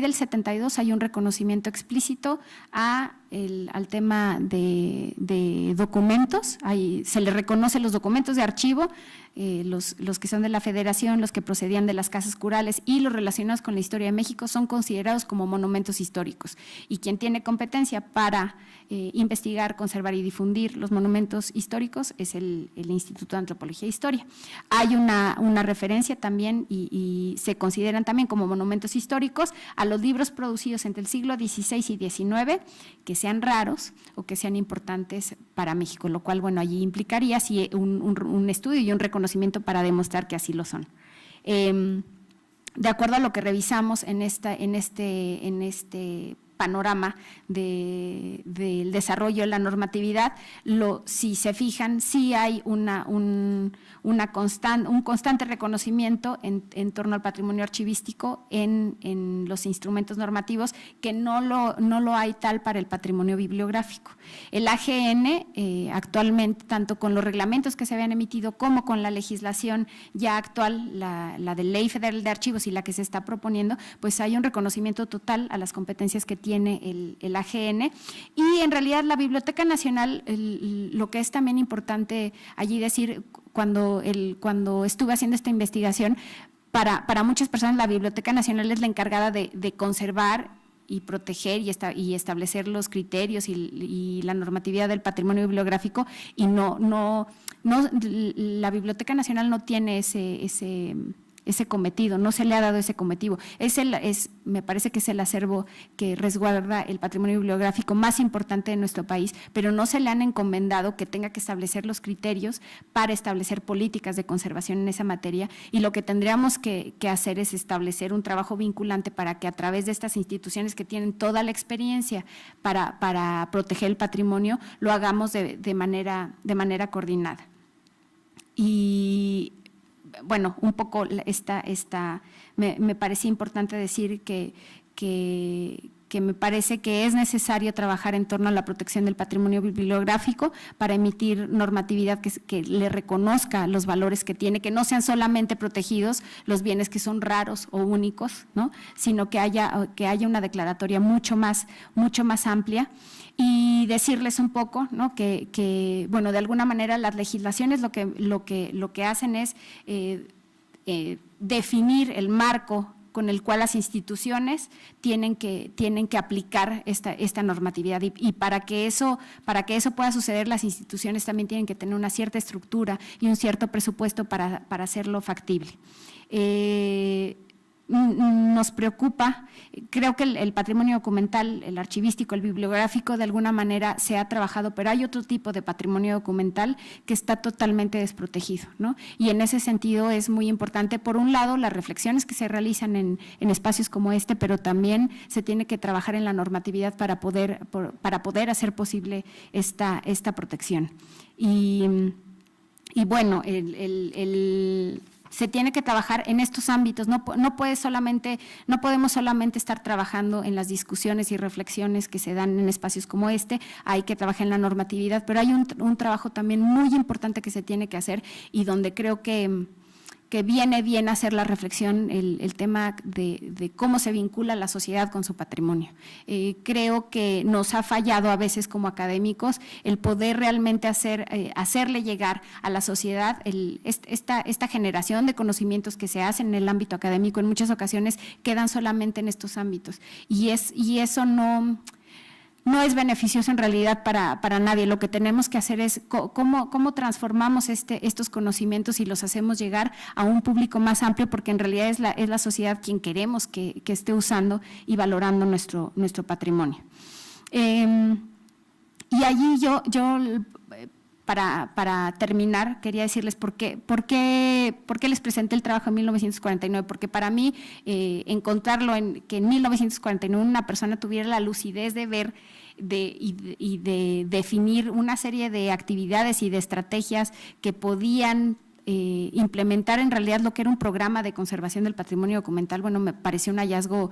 del 72 hay un reconocimiento explícito al tema de documentos, se le reconoce los documentos de archivo, los que son de la Federación, los que procedían de las casas curales y los relacionados con la historia de México son considerados como monumentos históricos, y quien tiene competencia para investigar, conservar y difundir los monumentos históricos es el Instituto de Antropología e Historia. Hay una referencia también y se consideran también como monumentos históricos a los libros producidos entre el siglo XVI y XIX que sean raros o que sean importantes para México, lo cual, bueno, allí implicaría sí, un estudio y un reconocimiento para demostrar que así lo son. De acuerdo a lo que revisamos en este panorama del desarrollo de la normatividad, si se fijan, sí hay un constante reconocimiento en torno al patrimonio archivístico en los instrumentos normativos, que no lo hay tal para el patrimonio bibliográfico. El AGN actualmente, tanto con los reglamentos que se habían emitido como con la legislación ya actual, la de Ley Federal de Archivos y la que se está proponiendo, pues hay un reconocimiento total a las competencias que tiene el AGN, y en realidad la Biblioteca Nacional, lo que es también importante allí decir, cuando estuve haciendo esta investigación, para muchas personas la Biblioteca Nacional es la encargada de conservar y proteger y establecer los criterios y la normatividad del patrimonio bibliográfico, y la Biblioteca Nacional no tiene ese cometido, no se le ha dado ese cometido. Me parece que es el acervo que resguarda el patrimonio bibliográfico más importante de nuestro país, pero no se le han encomendado que tenga que establecer los criterios para establecer políticas de conservación en esa materia, y lo que tendríamos que hacer es establecer un trabajo vinculante para que a través de estas instituciones que tienen toda la experiencia para proteger el patrimonio, lo hagamos de manera coordinada. Y bueno, un poco me parece importante decir que me parece que es necesario trabajar en torno a la protección del patrimonio bibliográfico para emitir normatividad que le reconozca los valores que tiene, que no sean solamente protegidos los bienes que son raros o únicos, ¿no?, sino que haya una declaratoria mucho más amplia. Y decirles un poco, ¿no?, que bueno, de alguna manera las legislaciones lo que hacen es definir el marco con el cual las instituciones tienen que aplicar esta normatividad, y para que eso pueda suceder, las instituciones también tienen que tener una cierta estructura y un cierto presupuesto para hacerlo factible. Nos preocupa, creo que el patrimonio documental, el archivístico, el bibliográfico, de alguna manera se ha trabajado, pero hay otro tipo de patrimonio documental que está totalmente desprotegido, ¿no? Y en ese sentido es muy importante, por un lado, las reflexiones que se realizan en espacios como este, pero también se tiene que trabajar en la normatividad para poder hacer posible esta protección. Y bueno, se tiene que trabajar en estos ámbitos, no podemos solamente estar trabajando en las discusiones y reflexiones que se dan en espacios como este, hay que trabajar en la normatividad, pero hay un trabajo también muy importante que se tiene que hacer, y donde creo que que viene bien hacer la reflexión, el tema de cómo se vincula la sociedad con su patrimonio. Creo que nos ha fallado a veces como académicos el poder realmente hacerle llegar a la sociedad esta generación de conocimientos que se hacen en el ámbito académico. En muchas ocasiones quedan solamente en estos ámbitos y eso no es beneficioso en realidad para nadie. Lo que tenemos que hacer es cómo transformamos estos conocimientos y los hacemos llegar a un público más amplio, porque en realidad es la sociedad quien queremos que esté usando y valorando nuestro patrimonio. Y allí yo para terminar, quería decirles por qué les presenté el trabajo en 1949, porque para mí encontrarlo que en 1949 una persona tuviera la lucidez de ver y de definir una serie de actividades y de estrategias que podían implementar en realidad lo que era un programa de conservación del patrimonio documental, bueno, me pareció un hallazgo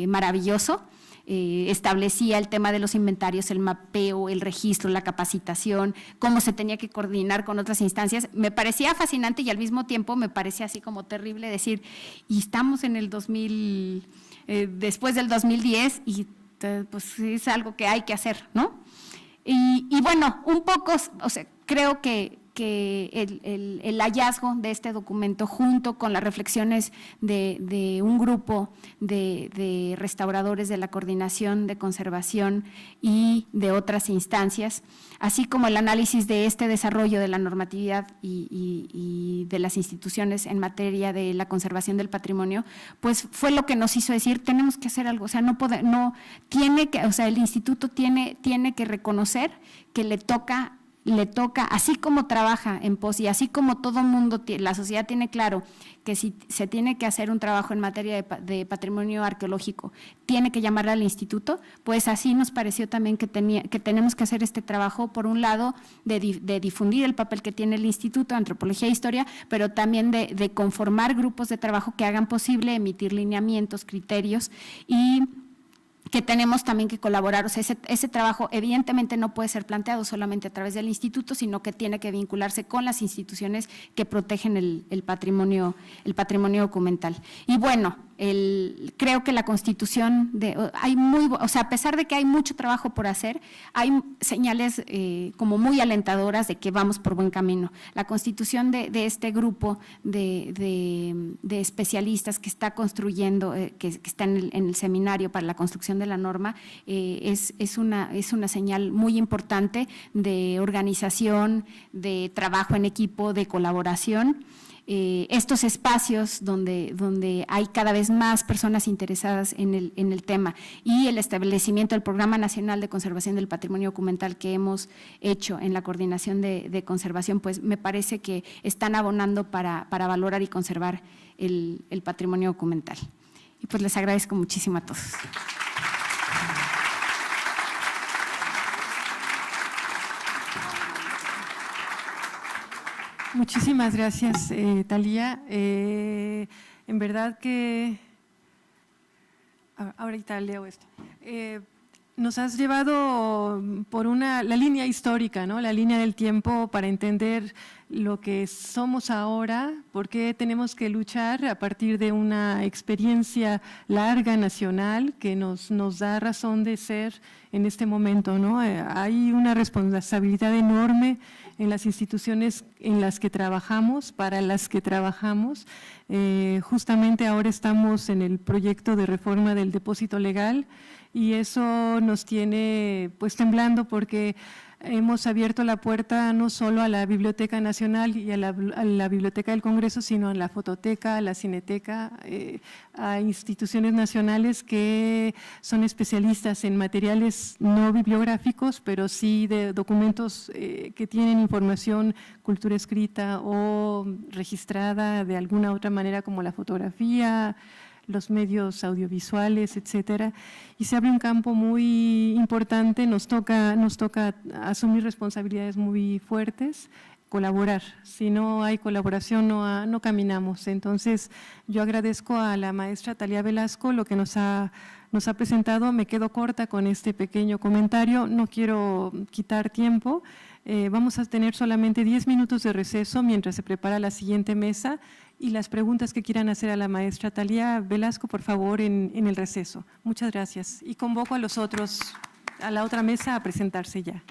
maravilloso. Establecía el tema de los inventarios, el mapeo, el registro, la capacitación, cómo se tenía que coordinar con otras instancias. Me parecía fascinante y al mismo tiempo me parecía así como terrible decir, y estamos en el después del 2010 y pues es algo que hay que hacer, ¿no? Y bueno, un poco, o sea, creo que el hallazgo de este documento junto con las reflexiones de un grupo de restauradores de la Coordinación de Conservación y de otras instancias, así como el análisis de este desarrollo de la normatividad y de las instituciones en materia de la conservación del patrimonio, pues fue lo que nos hizo decir, tenemos que hacer algo, o sea, el instituto tiene que reconocer que le toca, así como trabaja en pos y así como todo mundo, la sociedad tiene claro que si se tiene que hacer un trabajo en materia de patrimonio arqueológico, tiene que llamar al instituto, pues así nos pareció también que tenemos que hacer este trabajo, por un lado, de difundir el papel que tiene el Instituto de Antropología e Historia, pero también de conformar grupos de trabajo que hagan posible emitir lineamientos, criterios y que tenemos también que colaborar. O sea, ese trabajo evidentemente no puede ser planteado solamente a través del instituto, sino que tiene que vincularse con las instituciones que protegen el patrimonio documental. Y bueno, creo que la Constitución, a pesar de que hay mucho trabajo por hacer, hay señales como muy alentadoras de que vamos por buen camino. La Constitución de este grupo de especialistas que está construyendo, que está en el seminario para la construcción de la norma, es una señal muy importante de organización, de trabajo en equipo, de colaboración. Estos espacios donde hay cada vez más personas interesadas en el tema y el establecimiento del Programa Nacional de Conservación del Patrimonio Documental que hemos hecho en la Coordinación de Conservación, pues me parece que están abonando para valorar y conservar el patrimonio documental. Y pues les agradezco muchísimo a todos. Muchísimas gracias, Thalía. En verdad que, ahorita leo esto, nos has llevado por la línea histórica, ¿no? La línea del tiempo para entender lo que somos ahora, por qué tenemos que luchar a partir de una experiencia larga nacional que nos da razón de ser en este momento, ¿no? Hay una responsabilidad enorme en las instituciones en las que trabajamos, para las que trabajamos. Justamente ahora estamos en el proyecto de reforma del depósito legal y eso nos tiene pues temblando porque hemos abierto la puerta no solo a la Biblioteca Nacional y a la Biblioteca del Congreso, sino a la Fototeca, a la Cineteca, a instituciones nacionales que son especialistas en materiales no bibliográficos, pero sí de documentos que tienen información, cultura escrita o registrada de alguna otra manera como la fotografía, los medios audiovisuales, etcétera, y se abre un campo muy importante, nos toca asumir responsabilidades muy fuertes colaborar. Si no hay colaboración, no caminamos. Entonces, yo agradezco a la maestra Talía Velasco lo que nos ha presentado. Me quedo corta con este pequeño comentario, no quiero quitar tiempo. Vamos a tener solamente 10 minutos de receso mientras se prepara la siguiente mesa y las preguntas que quieran hacer a la maestra Talía Velasco, por favor, en el receso. Muchas gracias. Y convoco a los otros, a la otra mesa a presentarse ya.